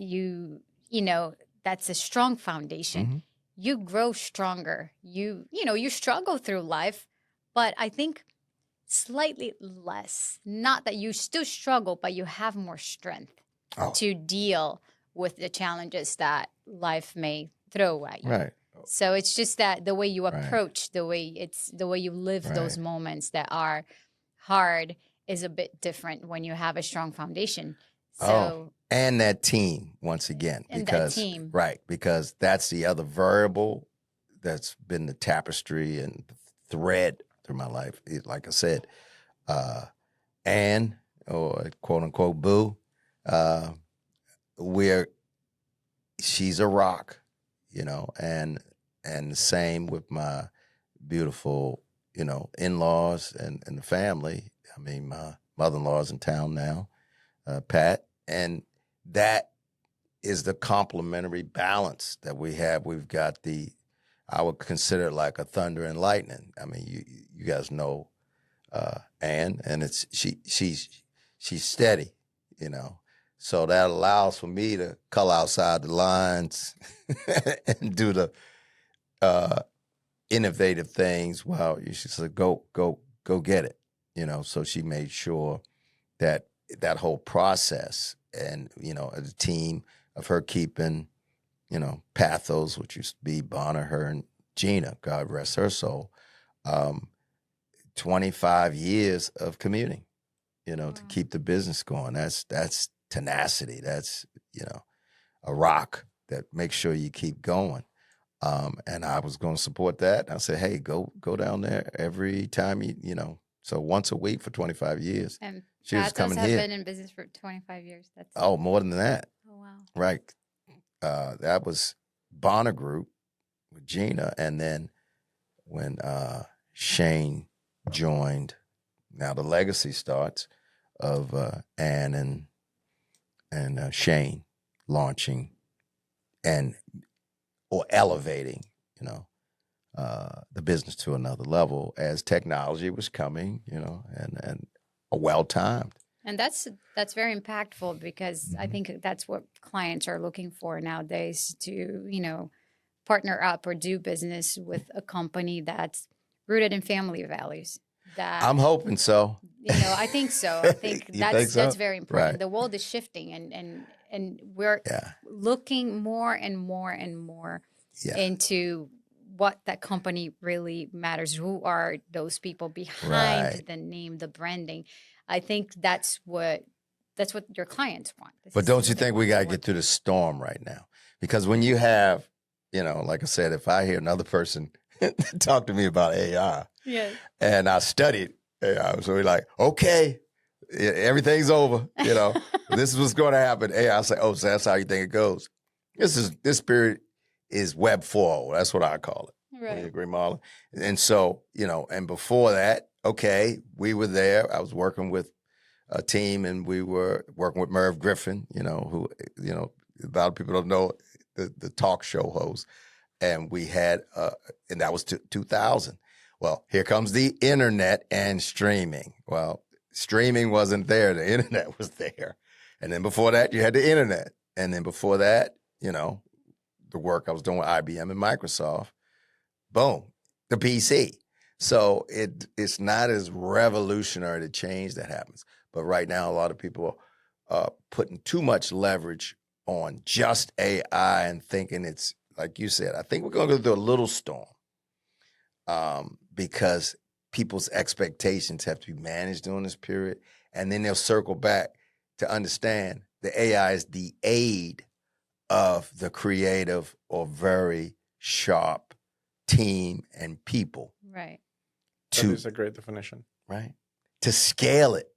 that's a strong foundation, Mhm. you grow stronger. You struggle through life, but I think slightly less. Not that you still struggle, but you have more strength Oh, to deal with the challenges that life may throw at you. right. So it's just that the way you Right. approach, the way you live those Right. moments that are hard is a bit different when you have a strong foundation. Oh, So and that team once again, and that because team, because that's the other variable that's been the tapestry and thread through my life. Like I said, Anne, or quote unquote Boo, uh, we're she's a rock, and the same with my beautiful, in-laws and the family. I mean, my mother-in-law's in town now, Pat, and that is the complementary balance that we have. We've got I would consider it like a thunder and lightning. I mean, you guys know Anne, and she's steady, you know. So that allows for me to color outside the lines and do the uh, innovative things. Wow, she said, go get it, So she made sure that that whole process, and the team of her keeping, Pathos, which used to be Bonner, her and Gina, God rest her soul, um, 25 years of commuting, to wow. keep the business going. That's tenacity. That's, a rock that makes sure you keep going. And I was going to support that. I said, hey, go down there every time so once a week for 25 years. And She was Pathos coming have here. been in business for 25 years. That's Oh, more than that. oh wow. Right. That was Bonner Group with Gina. And then when Shane joined, now the legacy starts of Ann and Shane launching and or elevating, the business to another level as technology was coming, and well timed. And that's very impactful because I Mhm. think that's what clients are looking for nowadays to, partner up or do business with a company that's rooted in family values. That I'm hoping so. I think so. I think You think that's so? very important. Right. The world is shifting and we're Yeah. looking more and more and more Yeah. into what that company really matters. Who are those people behind Right. the name, the branding? I think that's what your clients want. This But is don't you what they think we want to got to work get through the with. storm right now? Because when you have, like I said, if I hear another person talk to me about AI, Yes. and I studied AI, so we're like, okay, everything's over. This is what's going to happen. AI, I say, oh, so that's how you think it goes. This period is Web 4.0. That's what I call it. Would you Right. agree, Marla? And so, and before that, okay, we were there. I was working with a team, and we were working with Merv Griffin, who, a lot of people don't know, the talk show host. And we had, and that was 2000. Well, here comes the internet and streaming. Well, streaming wasn't there. The internet was there. And then before that, you had the internet. And then before that, the work I was doing with IBM and Microsoft, boom, the PC. So it's not as revolutionary the change that happens. But right now, a lot of people are putting too much leverage on just AI and thinking it's, like you said, I think we're going to go through a little storm, because people's expectations have to be managed during this period. And then they'll circle back to understand the AI is the aid of the creative or very sharp team and people Right. That is a great definition. right, to scale it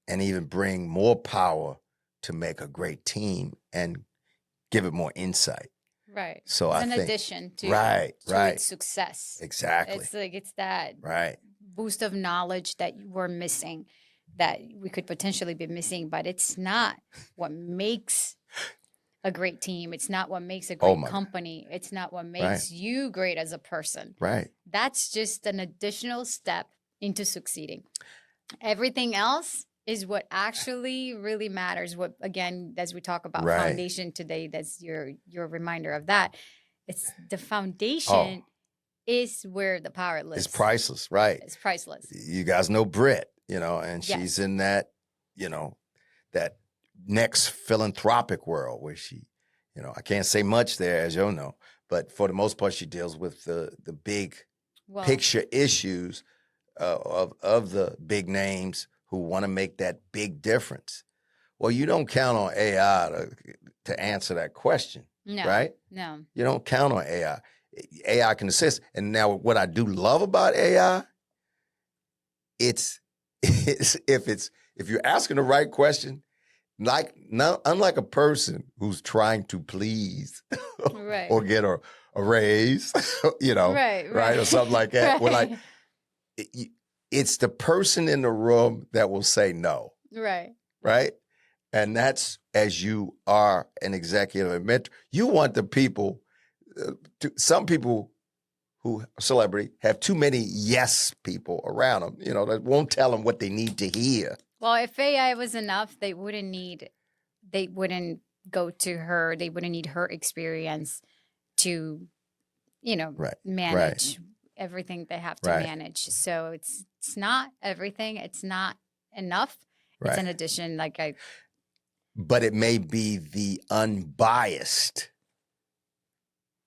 and even bring more power to make a great team and give it more insight. Right. So It's I an think addition to right, to right, its success. exactly, It's like it's that right. boost of knowledge that we're missing, that we could potentially be missing, but it's not what makes a great team. It's not what makes a Oh great my God, company. It's not what right, makes you great as a person. right. That's just an additional step into succeeding. Everything else is what actually really matters. What, again, as we talk about Right. foundation today, that's your reminder of that. It's the Oh, foundation is where the power it's lives. priceless, right? It's priceless. You guys know Britt, and she's Yes. in that, that next philanthropic world where she, I can't say much there, as you'll know, but for the most part, she deals with the big Well, picture issues of the big names who want to make that big difference. Well, you don't count on AI to answer that question, no, right? no. You don't count on AI. AI can assist. And now what I do love about AI, it's if you're asking the right question, unlike a person who's trying to please Right. or get a raise, Right, right, or something like that. We're like, right. it's the person in the room that will say no, Right. right? And that's as you are an executive and mentor, you want the people. Some people who are celebrity have too many yes people around them, that won't tell them what they need to hear. Well, if AI was enough, they wouldn't go to her. They wouldn't need her experience to, Right, manage everything they have to right, manage. So it's not everything. It's not enough. It's right. an addition. But it may be the unbiased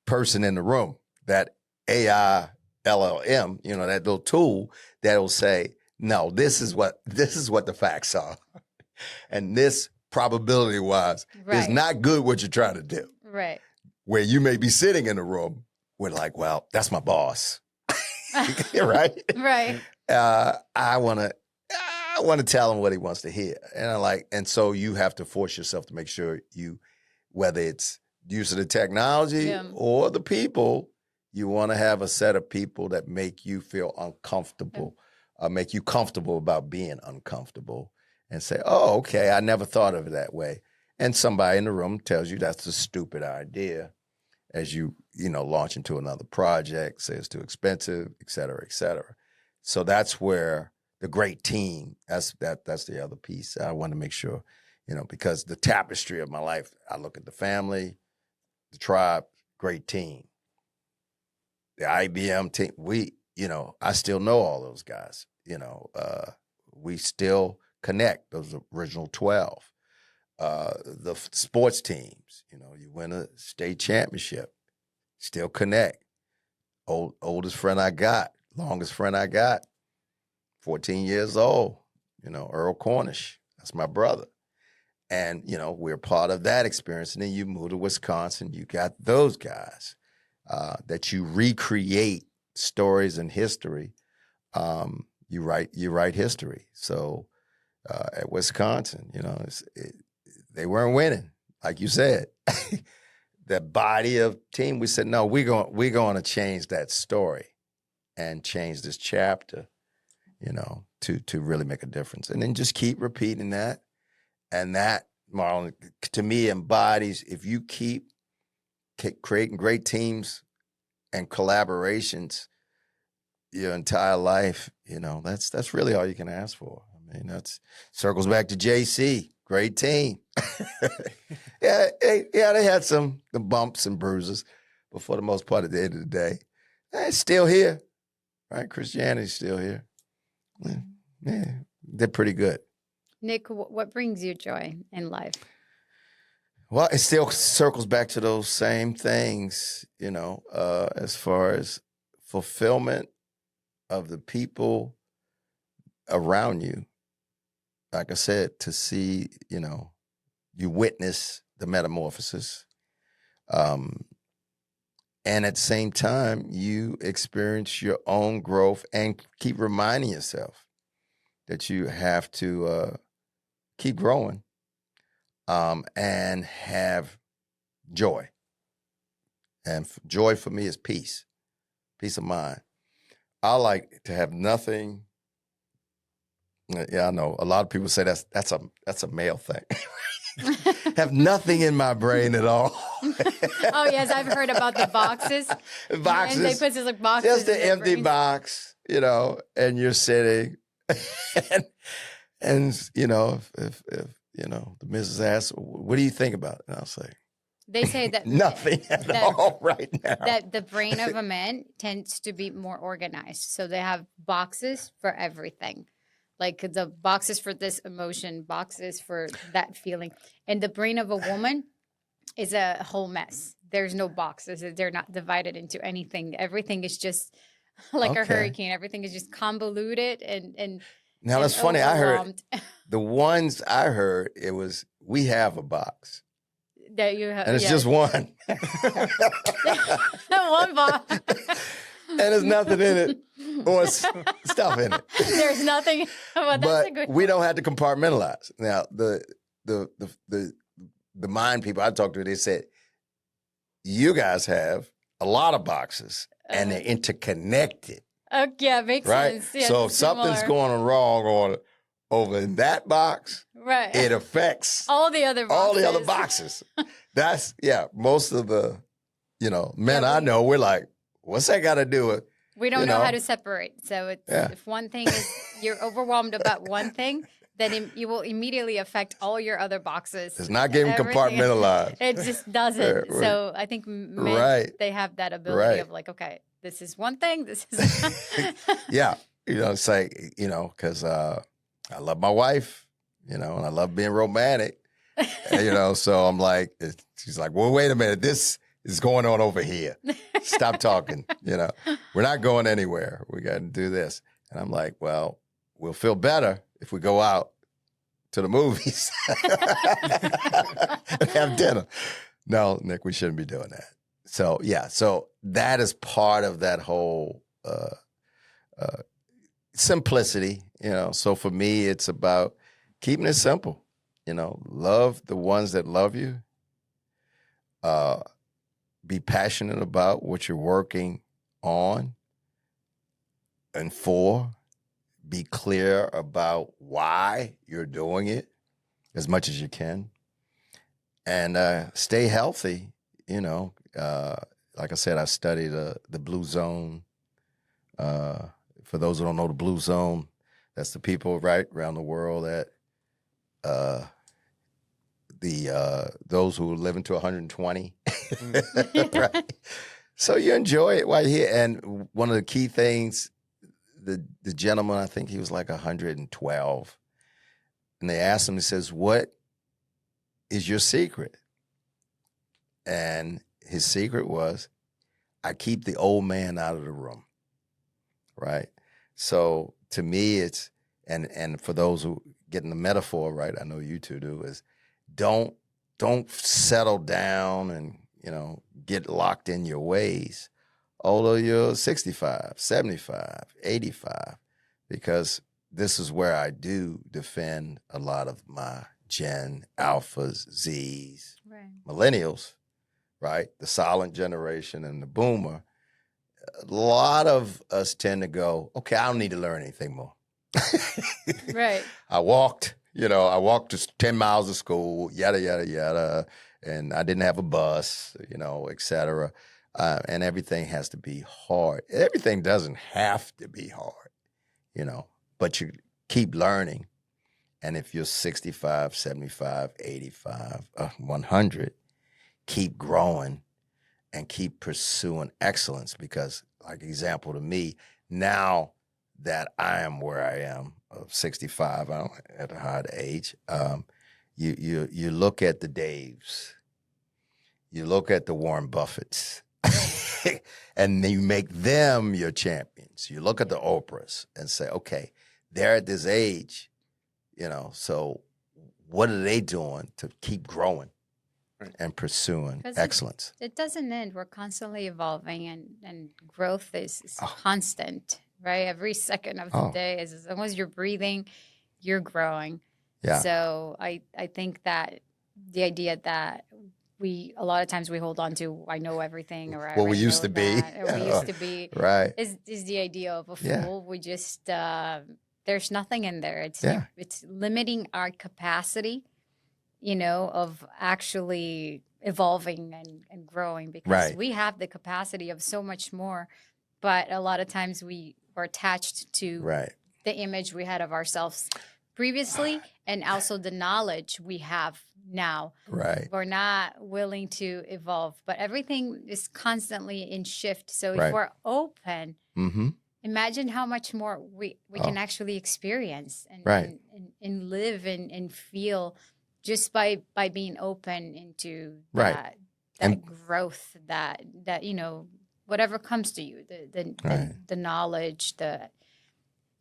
person in the room, that AI LLM, that little tool that'll say, no, this is what the facts are. And this probability wise is Right. not good what you're trying to do. Right. Where you may be sitting in the room with like, well, that's my boss. Right? Right. I want to tell him what he wants to hear. And so you have to force yourself to make sure whether it's use of the technology Yeah. or the people, you want to have a set of people that make you feel uncomfortable, make you comfortable about being uncomfortable, and say, oh, okay, I never thought of it that way. And somebody in the room tells you that's a stupid idea as you launch into another project, say it's too expensive, et cetera, et cetera. So that's where the great team, that's the other piece. I want to make sure, because the tapestry of my life, I look at the family, the tribe, great team. The IBM team, I still know all those guys. We still connect, those original 12. The sports teams, you win a state championship, still connect. Oldest friend I got, longest friend I got, 14 years old, Earl Cornish, that's my brother. And, we're part of that experience. And then you move to Wisconsin, you got those guys that you recreate stories and history. You write history. So at Wisconsin, they weren't winning, like you said. That body of team, we said, no, we're going to change that story and change this chapter, to really make a difference. And then just keep repeating that. And that, Marlon, to me embodies, if you keep creating great teams and collaborations your entire life, that's really all you can ask for. I mean, that's circles back to JC, great team. Yeah, they had the bumps and bruises, but for the most part, at the end of the day, it's still here, right? Christianity's still here. Yeah, they're pretty good. Nick, what brings you joy in life? Well, it still circles back to those same things, as far as fulfillment of the people around you. Like I said, to see, you witness the metamorphosis. And at the same time, you experience your own growth and keep reminding yourself that you have to keep growing and have joy. And joy for me is peace of mind. I like to have nothing. Yeah, I know a lot of people say that's a male thing. Have nothing in my brain at all. Oh yes, I've heard about the boxes. Boxes. And they put this like boxes. Just in an their empty brains. box, and you're sitting, and if the missus asks, "What do you think about it?" And I'll say, They say that nothing at all right now. That the brain of a man tends to be more organized, so they have boxes for everything, like the boxes for this emotion, boxes for that feeling, and the brain of a woman is a whole mess. There's no boxes; they're not divided into anything. Everything is just like a Okay. hurricane. Everything is just convoluted and Now and that's funny. I heard overwhelmed. the ones I heard. It was we have a box, That you have, and it's yeah. just one, One box. and there's nothing in it or stuff in it. There's nothing. Well, that's But a good we point. don't have to compartmentalize. Now the mind people I talked to, they said you guys have a lot of boxes and they're interconnected, Yeah, makes right? sense. Yeah, So if it's something's similar. going wrong over in that box, Right. it affects all the other boxes. all the other boxes. That's most of the men Yeah, I know. We're like, what's that got to do with? We don't know how to separate. So it's Yeah. if one thing is you're overwhelmed about one thing, then you will immediately affect all your other boxes. It's not getting Everything. compartmentalized. It just doesn't. Yeah, So I think men, Right. they have that ability Right. of like, okay, this is one thing. This is Yeah, it's like because I love my wife, and I love being romantic, So I'm like, she's like, well, wait a minute, this is going on over here. Stop talking. We're not going anywhere. We got to do this, and I'm like, well, we'll feel better if we go out to the movies and have dinner. No, Nick, we shouldn't be doing that. So yeah, so that is part of that whole simplicity, So for me, it's about keeping it simple. Love the ones that love you. Be passionate about what you're working on and for. Be clear about why you're doing it as much as you can. And stay healthy, Like I said, I studied the Blue Zone. For those who don't know the Blue Zone, that's the people right around the world that those who live into 120. Right. So you enjoy it while you're here. And one of the key things, the gentleman, I think he was like 112, and they asked him, he says, what is your secret? And his secret was, I keep the old man out of the room. Right. So to me, it's, and for those who getting the metaphor right, I know you two do, is don't settle down and, get locked in your ways, although you're 65, 75, 85, because this is where I do defend a lot of my Gen Alphas, Zs, right. Millennials, right? The silent generation and the boomer. A lot of us tend to go, okay, I don't need to learn anything more. Right. I walked just 10 miles to school, yada, yada, yada. And I didn't have a bus, et cetera. And everything has to be hard. Everything doesn't have to be hard, but you keep learning. And if you're 65, 75, 85, 100, keep growing and keep pursuing excellence. Because, like example to me, now that I am where I am, of 65, I'm at a high age, you look at the Daves, you look at the Warren Buffetts, and you make them your champions. You look at the Oprahs and say, okay, they're at this age, so what are they doing to keep growing and pursuing 'Cause excellence? It doesn't end. We're constantly evolving, and growth is Oh. constant, right? Every second of the Oh. day, as long as you're breathing, you're growing. Yeah. So I think that the idea that we a lot of times we hold on to, I know everything, or I What we already used know to be. that, or we used to be, Right. is the idea of a Yeah. fool. We just there's nothing in there. Yeah. It's limiting our capacity, of actually evolving and growing, because Right. we have the capacity of so much more, but a lot of times we are attached to Right. the image we had of ourselves previously, and also the knowledge we have now. Right. We're not willing to evolve, but everything is constantly in shift. So if Right. we're open, Mm-hmm. imagine how much more we can actually experience and, Right. and live and feel, just by being open into Right. that And- growth, that whatever comes to you, Right. the knowledge,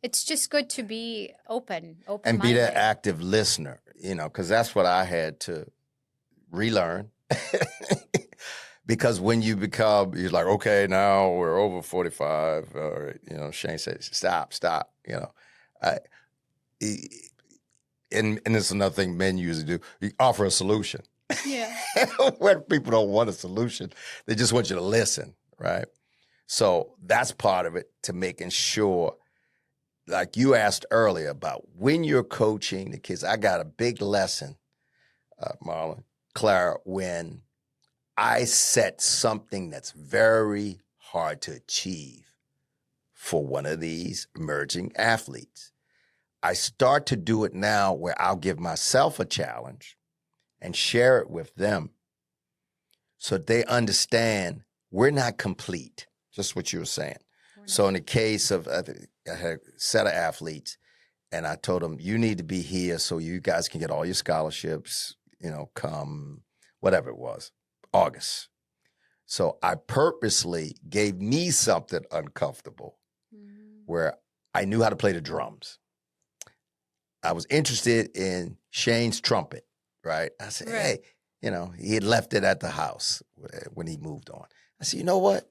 it's just good to be open And be that active listener, because that's what I had to relearn. Because when you become, you're like, okay, now we're over 45. Or, Shane said, stop. And this is another thing men usually do. You offer a solution. Yeah. When people don't want a solution, they just want you to listen, right? So that's part of it, to making sure, like you asked earlier about when you're coaching the kids. I got a big lesson, Marlon, Clara, when I set something that's very hard to achieve for one of these emerging athletes. I start to do it now where I'll give myself a challenge and share it with them so they understand we're not complete, just what you were saying. So in the case of, I had a set of athletes, and I told them, you need to be here so you guys can get all your scholarships, come whatever it was, August. So I purposely gave me something uncomfortable where I knew how to play the drums. I was interested in Shane's trumpet, right? I said, hey, he had left it at the house when he moved on. I said, you know what?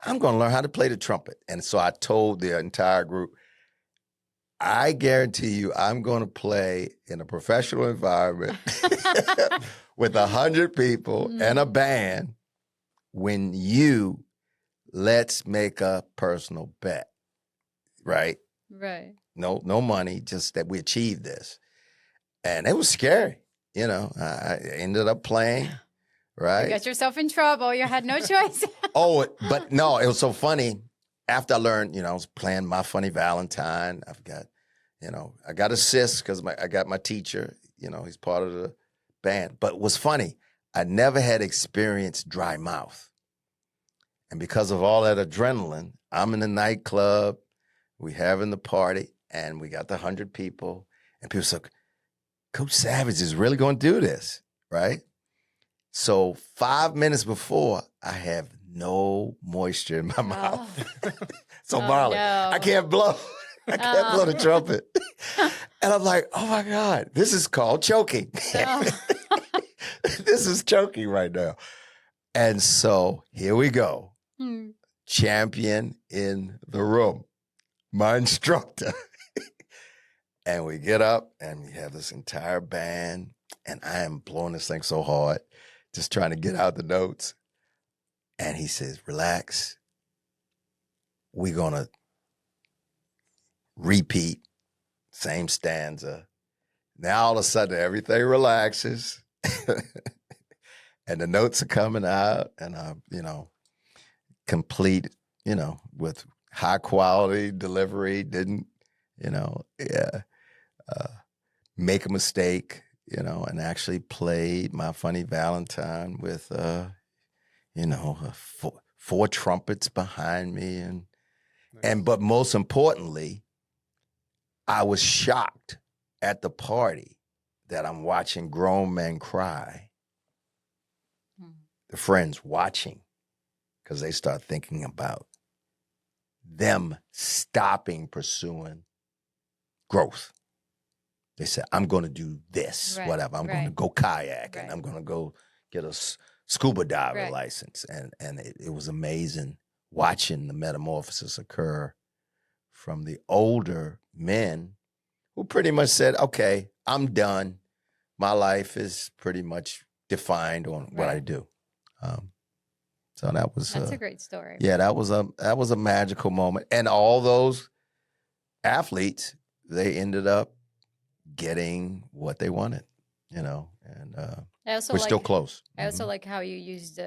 I'm going to learn how to play the trumpet. And so I told the entire group, I guarantee you I'm going to play in a professional environment with 100 people and a band when let's make a personal bet, right? Right. No money, just that we achieved this. And it was scary. I ended up playing, right? You got yourself in trouble. You had no choice. But no, it was so funny. After I learned, I was playing My Funny Valentine. I got assists because I got my teacher, he's part of the band. But it was funny. I never had experienced dry mouth. And because of all that adrenaline, I'm in the nightclub, we having the party, and we got the 100 people. And people said, Coach Savage is really going to do this, right? So 5 minutes before, I have no moisture in my mouth. So Marlon, no. I can't blow. I can't blow the trumpet. And I'm like, oh my God, this is called choking. This is choking right now. And so here we go. Champion in the room, my instructor. And we get up and we have this entire band, and I am blowing this thing so hard, just trying to get out the notes. And he says, relax. We're going to repeat, same stanza. Now all of a sudden everything relaxes and the notes are coming out, and I'm, complete, with high quality delivery, didn't, make a mistake, and actually played My Funny Valentine with, four trumpets behind me. But most importantly, I was shocked at the party that I'm watching grown men cry. The friends watching, because they start thinking about them stopping pursuing growth. They said, I'm going to do this, whatever. I'm going to go kayaking. I'm going to go get a scuba diver license. And it was amazing watching the metamorphosis occur from the older men who pretty much said, okay, I'm done. My life is pretty much defined on what I Right. do. So that was That's a great story. yeah, that was a magical moment. And all those athletes, they ended up getting what they wanted, you know, and I also we're still like close. I also Mhm. like how you used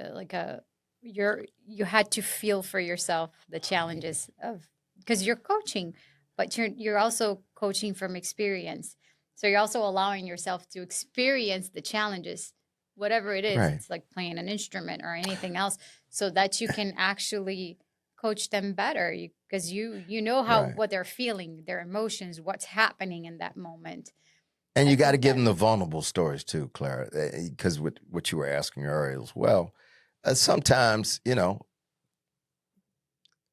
you had to feel for yourself the challenges of, because you're coaching, but you're also coaching from experience. So you're also allowing yourself to experience the challenges, whatever it is. Right. It's like playing an instrument or anything else, so that you can actually coach them better. Because you know how Right. what they're feeling, their emotions, what's happening in that moment. And I you got to think give that them the vulnerable stories too, Clara, because what you were asking earlier as well. Sometimes, you know,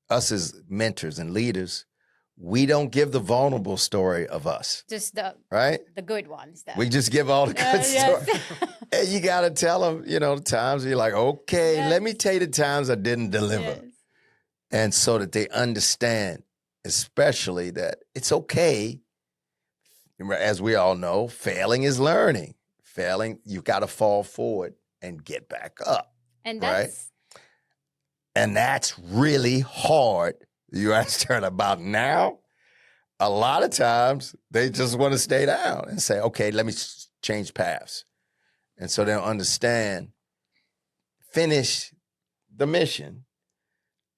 us as mentors and leaders, we don't give the vulnerable story of us, just right? the good ones. We just give all the good Yes. stories. And you got to tell them, you know, the times you're like, okay, let me Yes. tell you the times I didn't deliver. Yes. And so that they understand, especially that it's okay. As we all know, failing is learning. Failing, you got to fall forward and get back up. And Right. that's And that's really hard. You asked her about now. A lot of times they just want to stay down and say, okay, let me change paths. And so they'll understand, finish the mission.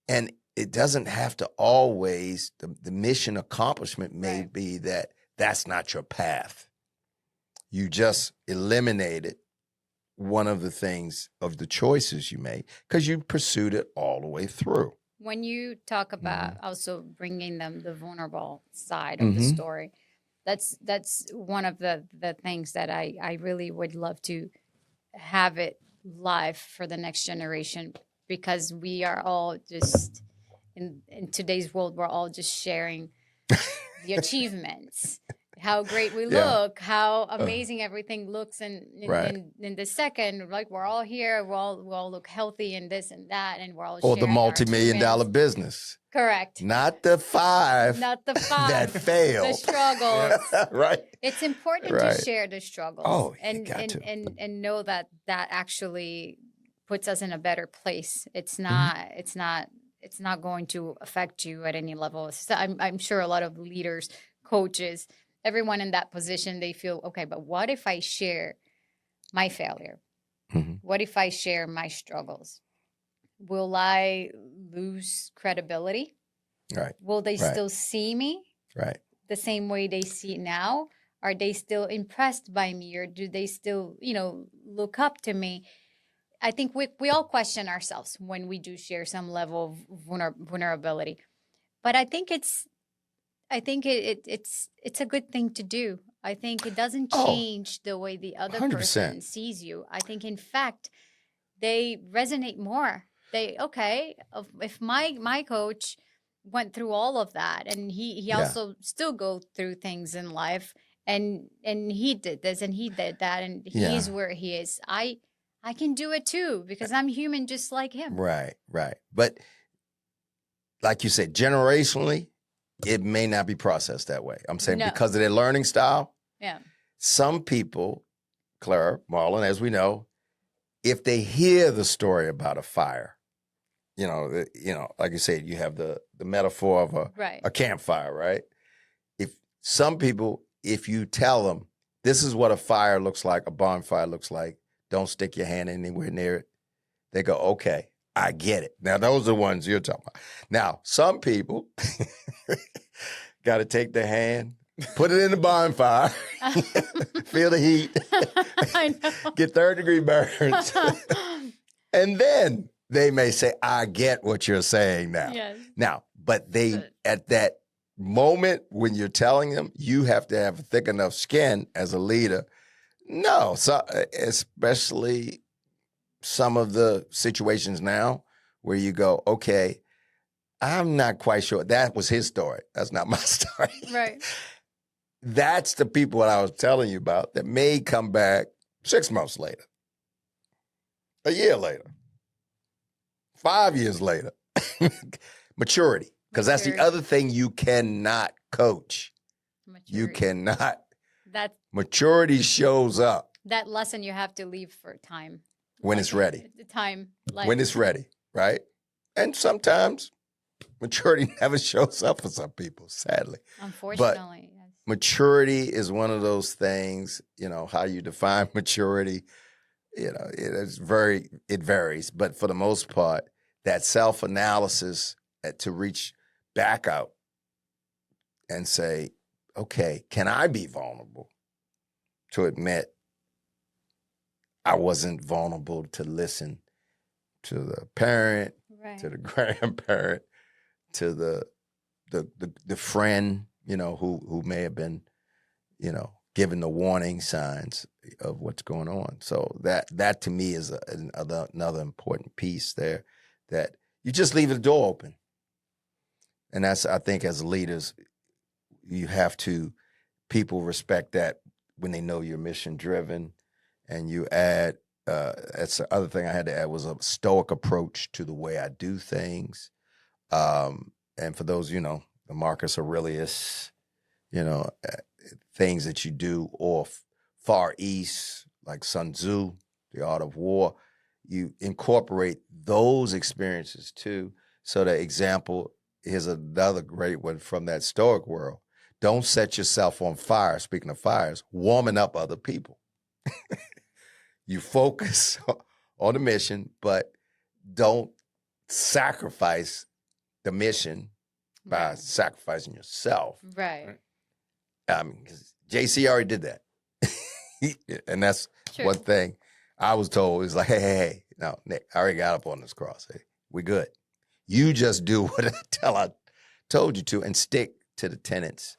And it doesn't have to always, the mission accomplishment may Right. be that that's not your path. You just eliminated one of the things of the choices you made because you pursued it all the way through. when you talk Mm-hmm. about also bringing them the vulnerable side of the Mhm. story. That's one of the things that I really would love to have it live for the next generation, because we are all just in today's world, we're all just sharing the achievements, how great we Yeah. look, how amazing everything looks Right. in the second, like we're all here, we all look healthy and this and that, and we're all Or the sharing our multi-million-dollar achievements. business. Correct. Not the 5 Not the that 5, failed. the struggles. Right. It's important Right. to share the struggles. Oh, you and got to. and know that actually puts us in a better place. It's Mm-hmm. not going to affect you at any level. So I'm sure a lot of leaders, coaches, everyone in that position, they feel, okay, but what if I share my failure? Mhm. What if I share my struggles? Will I lose credibility? Right. Will they Right. still see me Right. the same way they see it now? Are they still impressed by me, or do they still, look up to me? I think we all question ourselves when we do share some level of vulnerability. But I think it's a good thing to do. I think it doesn't Oh, change the way the other 100%. person sees you. I think, in fact, they resonate more. If my coach went through all of that, and he Yeah. also still go through things in life, and he did this and he did that, and he's Yeah. where he is. I can do it too, because I'm human just like him. Right. Right. But like you said, generationally, it may not be processed that way. I'm saying No. because of their learning style, Yeah. some people, Clara, Marlon, as we know, if they hear the story about a fire, like you said, you have the metaphor of Right. a campfire, right? Some people, if you tell them, this is what a fire looks like, a bonfire looks like, don't stick your hand anywhere near it, they go, okay, I get it. Now, those are the ones you're talking about. Now, some people got to take their hand, put it in the bonfire, feel the heat, I know. get third-degree burns, and then they may say, I get what you're saying now. Yes. Now, but at that moment when you're telling them, you have to have thick enough skin as a leader. No, so especially some of the situations now where you go, okay, I'm not quite sure. That was his story. That's not my story. Right. That's the people that I was telling you about that may come back 6 months later, a year later, 5 years later. Maturity. Because that's the Maturity. other thing you cannot coach. You Maturity. cannot. That's Maturity shows up. That lesson you have to leave for time. When it's ready. The time. Like, When it's ready, right? And sometimes maturity never shows up for some people, sadly. Unfortunately, yes. Maturity is one of those things, how you define maturity, it varies. But for the most part, that self-analysis to reach back out and say, okay, can I be vulnerable? To admit I wasn't vulnerable to listen to the parent, Right. to the grandparent, to the friend, who may have been, given the warning signs of what's going on. So that to me is another important piece there, that you just leave the door open. And that's, I think, as leaders, you have to, people respect that when they know you're mission driven, and you add, that's the other thing I had to add, was a stoic approach to the way I do things. And for those, the Marcus Aurelius, things that you do, or Far East, like Sun Tzu, The Art of War, you incorporate those experiences too. So the example, here's another great one from that Stoic world. Don't set yourself on fire, speaking of fires, warming up other people. You focus on the mission, but don't sacrifice the mission by Right. sacrificing yourself. Right. Because JC already did that. And that's True. one thing I was told, is like, hey, no, Nick, I already got up on this cross. Hey, we good. You just do what I told you to, and stick to the tenets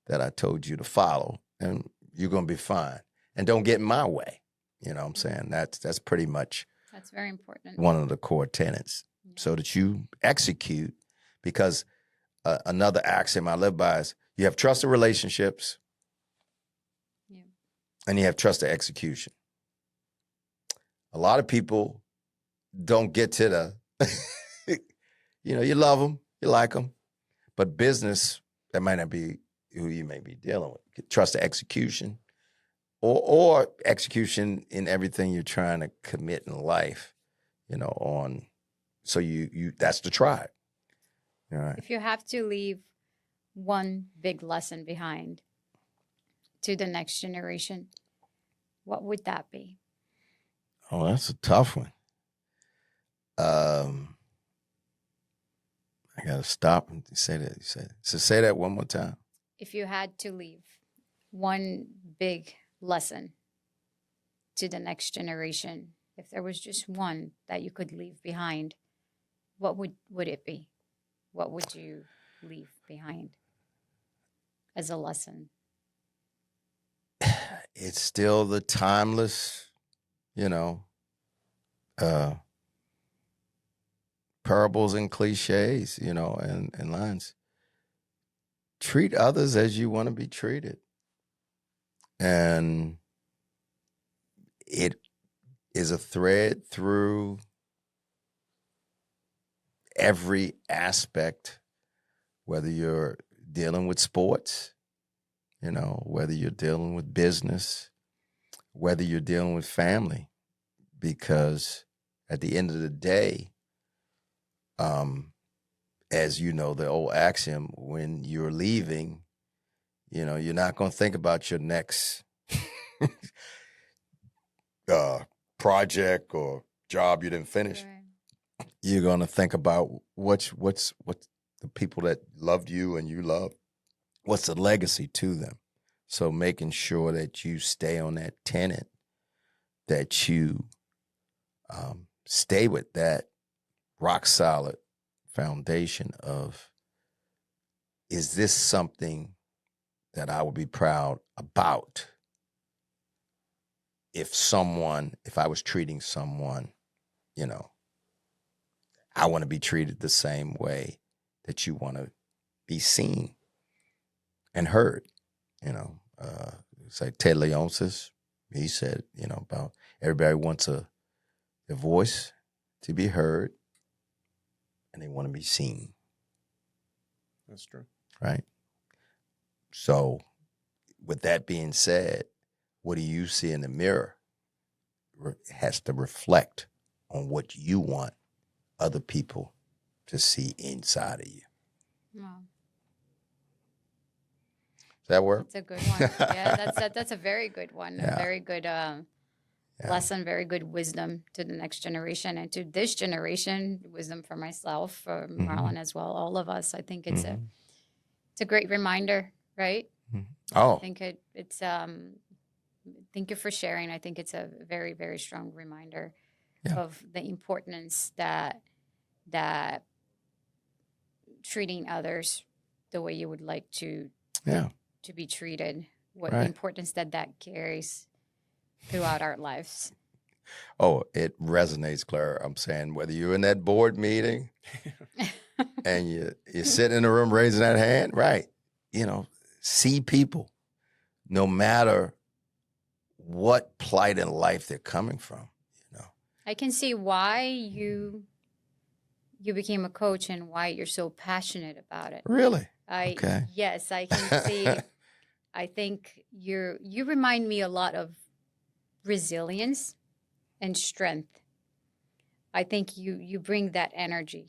that I told you to follow, and you're going to be fine. And don't get in my way. You know what I'm saying? That's pretty much, That's very important. one of the core tenets, so that you execute. Because another axiom I live by is, you have trusted relationships, and you have trusted execution. A lot of people don't get to the, you love them, you like them, but business, that might not be who you may be dealing with. Trust the execution, or execution in everything you're trying to commit in life, on. So you that's the tribe. All right. If you have to leave one big lesson behind to the next generation, what would that be? Oh, that's a tough one. I gotta stop and say that. Say that one more time. If you had to leave one big lesson to the next generation, if there was just one that you could leave behind, what would it be? What would you leave behind as a lesson? It's still the timeless, parables and cliches, and lines. Treat others as you want to be treated. And it is a thread through every aspect, whether you're dealing with sports, whether you're dealing with business, whether you're dealing with family. Because at the end of the day, as you know, the old axiom, when you're leaving, you're not going to think about your next project or job you didn't finish. Right. You're going to think about what's the people that loved you and you love, what's the legacy to them. So making sure that you stay on that tenet, that you stay with that rock solid foundation of, is this something that I would be proud about if I was treating someone, I want to be treated the same way that you want to be seen and heard. It's like Ted Leonsis, he said, about everybody wants their voice to be heard, and they want to be seen. That's true. Right? So with that being said, what do you see in the mirror has to reflect on what you want other people to see inside of you. Wow. Does that work? That's a good one. Yeah, that's a very good one. Yeah. A very good lesson, very good wisdom to the next generation and to this generation, wisdom for myself, for Marlon as well, all of us. I think it's a great reminder, right? Oh, I think it's thank you for sharing. I think it's a very, very strong reminder of the importance that treating others the way you would like to be treated, what the importance that carries throughout our lives. Oh, it resonates, Claire. I'm saying whether you're in that board meeting and you're sitting in the room raising that hand, right? You know, see people, no matter what plight in life they're coming from. You know, I can see why you became a coach and why you're so passionate about it. really. Yes, I can see. I think you remind me a lot of resilience and strength. I think you bring that energy.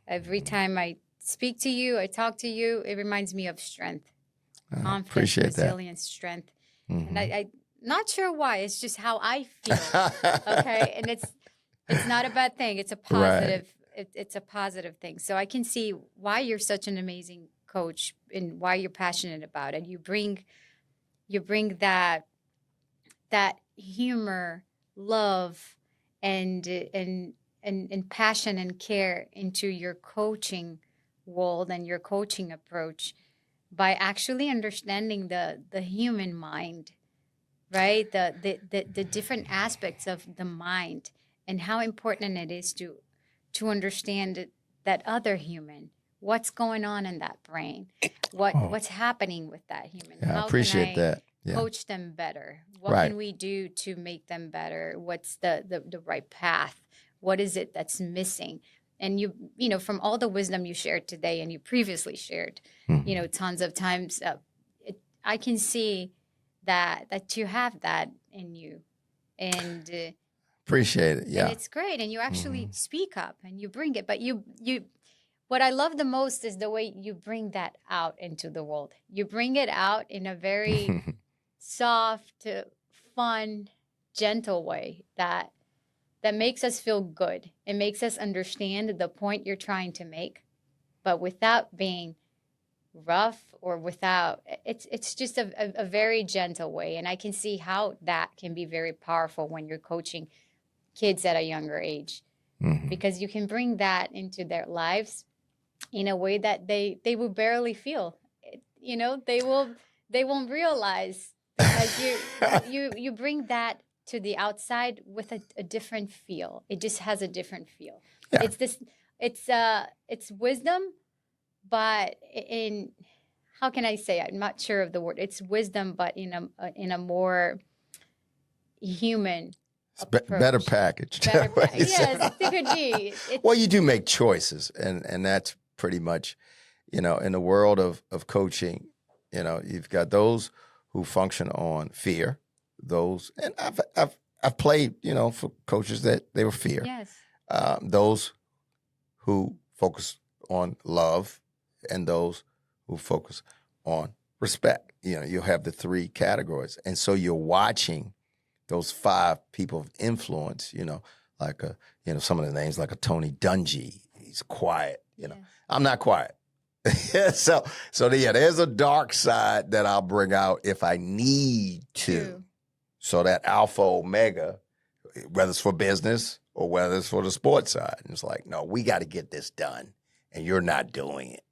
Every time I speak to you, I talk to you, it reminds me of strength, confidence, appreciate resilience, strength. And I'm not sure why. It's just how I feel. Okay, and it's not a bad thing. It's a positive. It's a positive thing. So I can see why you're such an amazing coach and why you're passionate about it. You bring that humor, love, and passion and care into your coaching world and your coaching approach by actually understanding the human mind, right? The different aspects of the mind and how important it is to understand that other human, what's going on in that brain, what's happening with that human. Yeah, How I appreciate can I that. Yeah. coach them better? What can we do to make them better? What's the right path? What is it that's missing? And you know, from all the wisdom you shared today and you previously shared, you know, tons of times, I can see that you have that in you, and Appreciate it. Yeah. and it's great. And you actually speak up and you bring it. But you what I love the most is the way you bring that out into the world. You bring it out in a very soft, fun, gentle way that makes us feel good. It makes us understand the point you're trying to make, but without being rough or without it's just a very gentle way. And I can see how that can be very powerful when you're coaching kids at a younger age, because you can bring that into their lives in a way that they will barely feel. You know, they won't realize, because you bring that to the outside with a different feel. It just has a different feel. Yeah. It's wisdom, but in, how can I say it? I'm not sure of the word. It's wisdom, but in a more human approach. Better package. Yes, it could be. Well, you do make choices, and that's pretty much, you know, in the world of coaching, you know, you've got those who function on fear, those, and I've played, you know, for coaches that they were fear. Yes. Those who focus on love, and those who focus on respect. You know, you'll have the three categories, and so you're watching those five people of influence. You know, like some of the names, like a Tony Dungy. He's quiet. You know, I'm not quiet. so yeah, there's a dark side that I'll bring out if I need to. True. So that alpha omega, whether it's for business or whether it's for the sports side, and it's like, no, we got to get this done, and you're not doing it.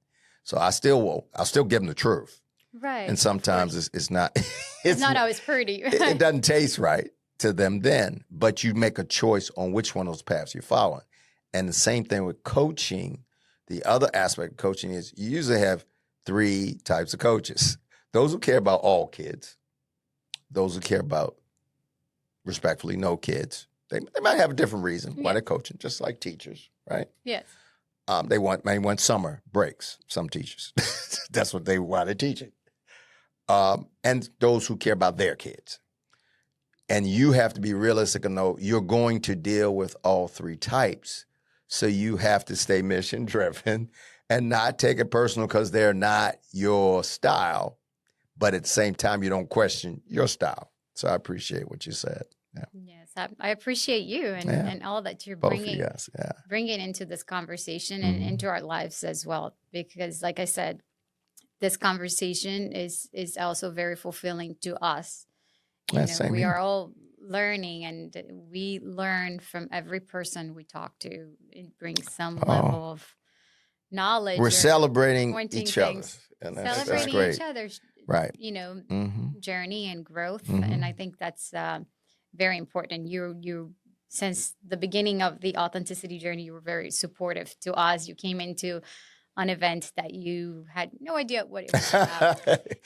So I'll still give them the truth. Right. And sometimes it's not. It's not always pretty. Right? It doesn't taste right to them then, but you make a choice on which one of those paths you're following. And the same thing with coaching. The other aspect of coaching is you usually have three types of coaches. Those who care about all kids, those who care about respectfully no kids. They might have a different reason why they're coaching, just like teachers, right? Yes. They may want summer breaks, some teachers. That's why they're teaching. And those who care about their kids. And you have to be realistic and know you're going to deal with all three types. So you have to stay mission driven and not take it personal because they're not your style. But at the same time, you don't question your style. So I appreciate what you said. Yeah. Yes, I appreciate you and, Yeah. and all that you're Both of you guys. Yeah. bringing into this conversation and into our lives as well. Because, like I said, this conversation is also very fulfilling to us. Same We here. are all learning, and we learn from every person we talk to. It brings some level of knowledge. We're or celebrating pointing each things, other. And that's celebrating great. each other's, Right. journey and growth. And I think that's very important. You since the beginning of the authenticity journey, you were very supportive to us. You came into an event that you had no idea what it was about.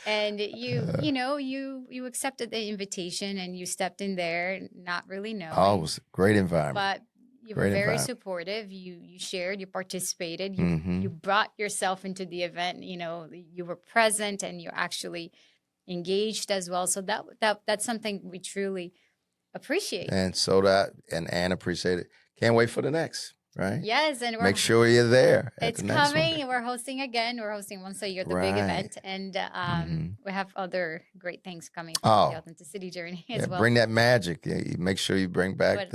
And you accepted the invitation and you stepped in there not really knowing. Oh, it was a great environment. But you were very supportive. You shared, you participated, you brought yourself into the event. You were present and you actually engaged as well. So that's something we truly appreciate. And Ann appreciate it. Can't wait for the next, right? Yes, and make sure you're there. It's coming. We're hosting again. We're hosting once a year, the big event, and we have other great things coming from the authenticity journey as well. Bring that magic. Yeah, make sure you bring back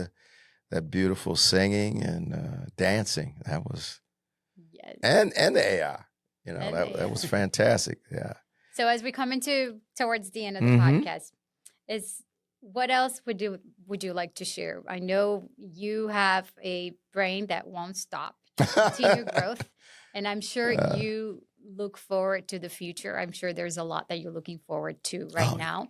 that beautiful singing and dancing. That was and the AI. That was fantastic. Yeah. So as we come towards the end of the podcast, what else would you like to share? I know you have a brain that won't stop to continue growth, and I'm sure you look forward to the future. I'm sure there's a lot that you're looking forward to right now.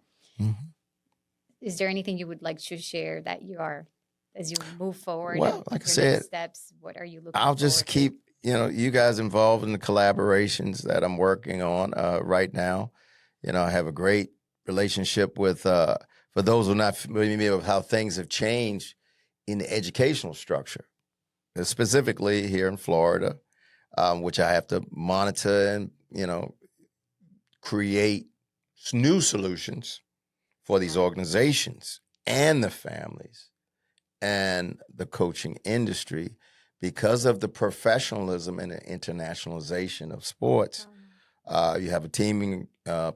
Is there anything you would like to share that you are as you move forward? Well, like I said, steps. What are you looking? I'll just keep you guys involved in the collaborations that I'm working on right now. I have a great relationship with. For those who are not familiar with how things have changed in the educational structure, specifically here in Florida, which I have to monitor and, create new solutions for these organizations and the families and the coaching industry because of the professionalism and the internationalization of sports. You have a teaming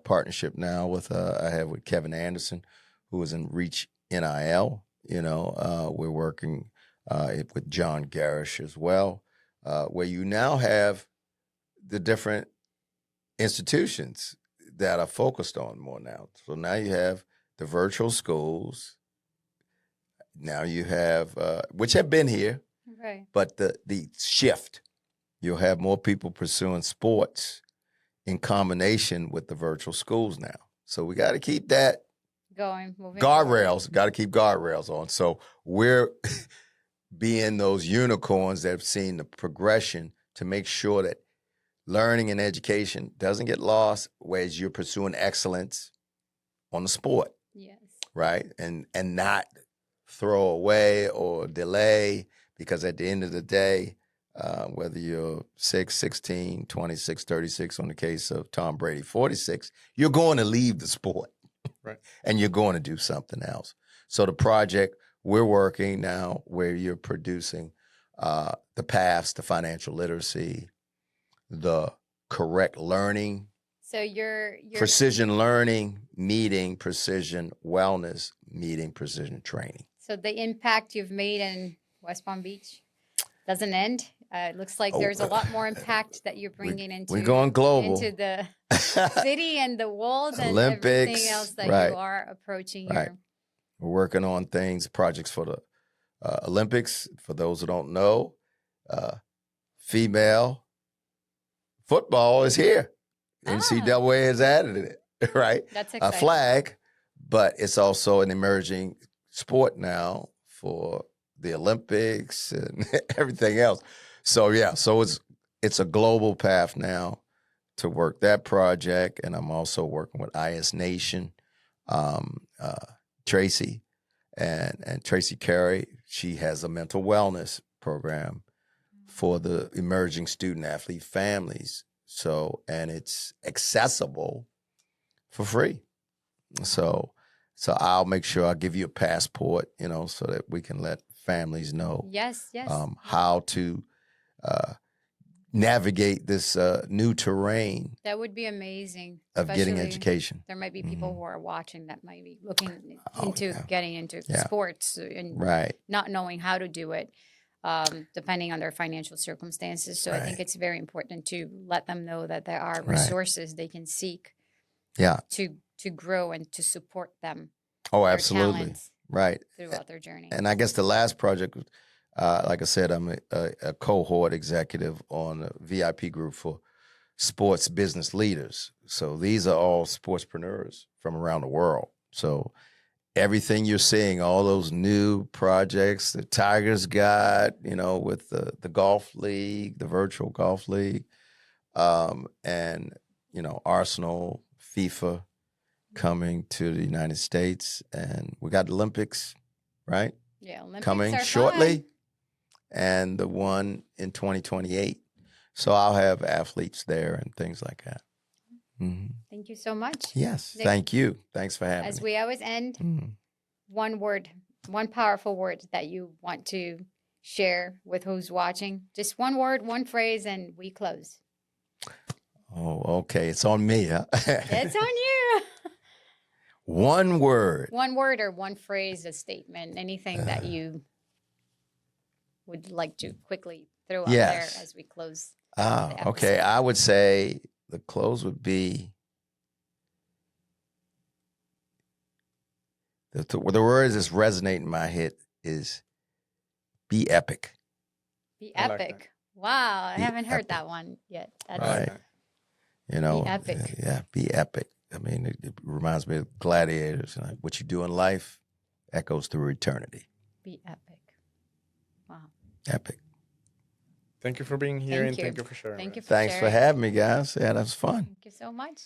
partnership now I have with Kevin Anderson, who is in Reach NIL. We're working with John Garish as well, where you now have the different institutions that are focused on more now. So now you have the virtual schools. Now you have, which have been here, right? But the shift, you'll have more people pursuing sports in combination with the virtual schools now. So we got to keep that moving guardrails. Got to keep guardrails on. So we're being those unicorns that have seen the progression to make sure that learning and education doesn't get lost, whereas you're pursuing excellence on the sport. Yes. Right? And not throw away or delay, because at the end of the day, whether you're 6, 16, 26, 36, on the case of Tom Brady, 46, you're going to leave the sport. Right. And you're going to do something else. So the project we're working now, where you're producing the paths to financial literacy, the correct learning. So you're precision learning meeting precision wellness meeting precision training. So the impact you've made in West Palm Beach doesn't end. It looks like there's a lot more impact that you're bringing we're going global into the city and the world and Olympics, everything else that you are approaching. Right. We're working on projects for the Olympics. For those who don't know, female football is here. NCAA has added it, right? That's exciting. A flag, but it's also an emerging sport now for the Olympics and everything else. So it's a global path now to work that project, and I'm also working with IS Nation, Tracy, and Tracy Carey. She has a mental wellness program for the emerging student athlete families. So, and it's accessible for free. So, So I'll make sure I give you a passport, so that we can let families know Yes, yes. how to navigate this new terrain That would be amazing. of getting Especially education. there might be people who are watching that might be looking Oh, into yeah. getting into Yeah. sports and Right. not knowing how to do it, depending on their financial circumstances. So I think Right. it's very important to let them know that there are Right. resources they can seek Yeah. to grow and to support them, Oh, their absolutely. talents Right. throughout their journey. And I guess the last project, like I said, I'm a cohort executive on a VIP group for sports business leaders. So these are all sportspreneurs from around the world. So everything you're seeing, all those new projects, the Tigers got, with the golf league, the virtual golf league, and, Arsenal, FIFA coming to the United States. And we got the Olympics, right? Yeah, Olympics Coming are shortly. fun. And the one in 2028. So I'll have athletes there and things like that. Mhm. Thank you so much. Yes. Nick, Thank you. Thanks for having as me. we always end, one word, one powerful word that you want to share with who's watching. Just one word, one phrase, and we close. Oh, okay. It's on me, huh? It's on you. One word. One word or one phrase, a statement, anything that you would like to quickly throw out Yes. there as we close. Okay. episode. I would say the close would be the words that's resonate in my head is be epic. Be I like epic. Wow, I Be haven't heard epic. that one yet. That's I like Right. that. epic. Yeah, be epic. I mean, it reminds me of gladiators. Like, what you do in life echoes through eternity. Be epic. Wow. Epic. Thank you for being here Thank and you. thank you for sharing. Thank with you us. for Thanks for sharing. having me, guys. Yeah, that was fun. Thank you so much.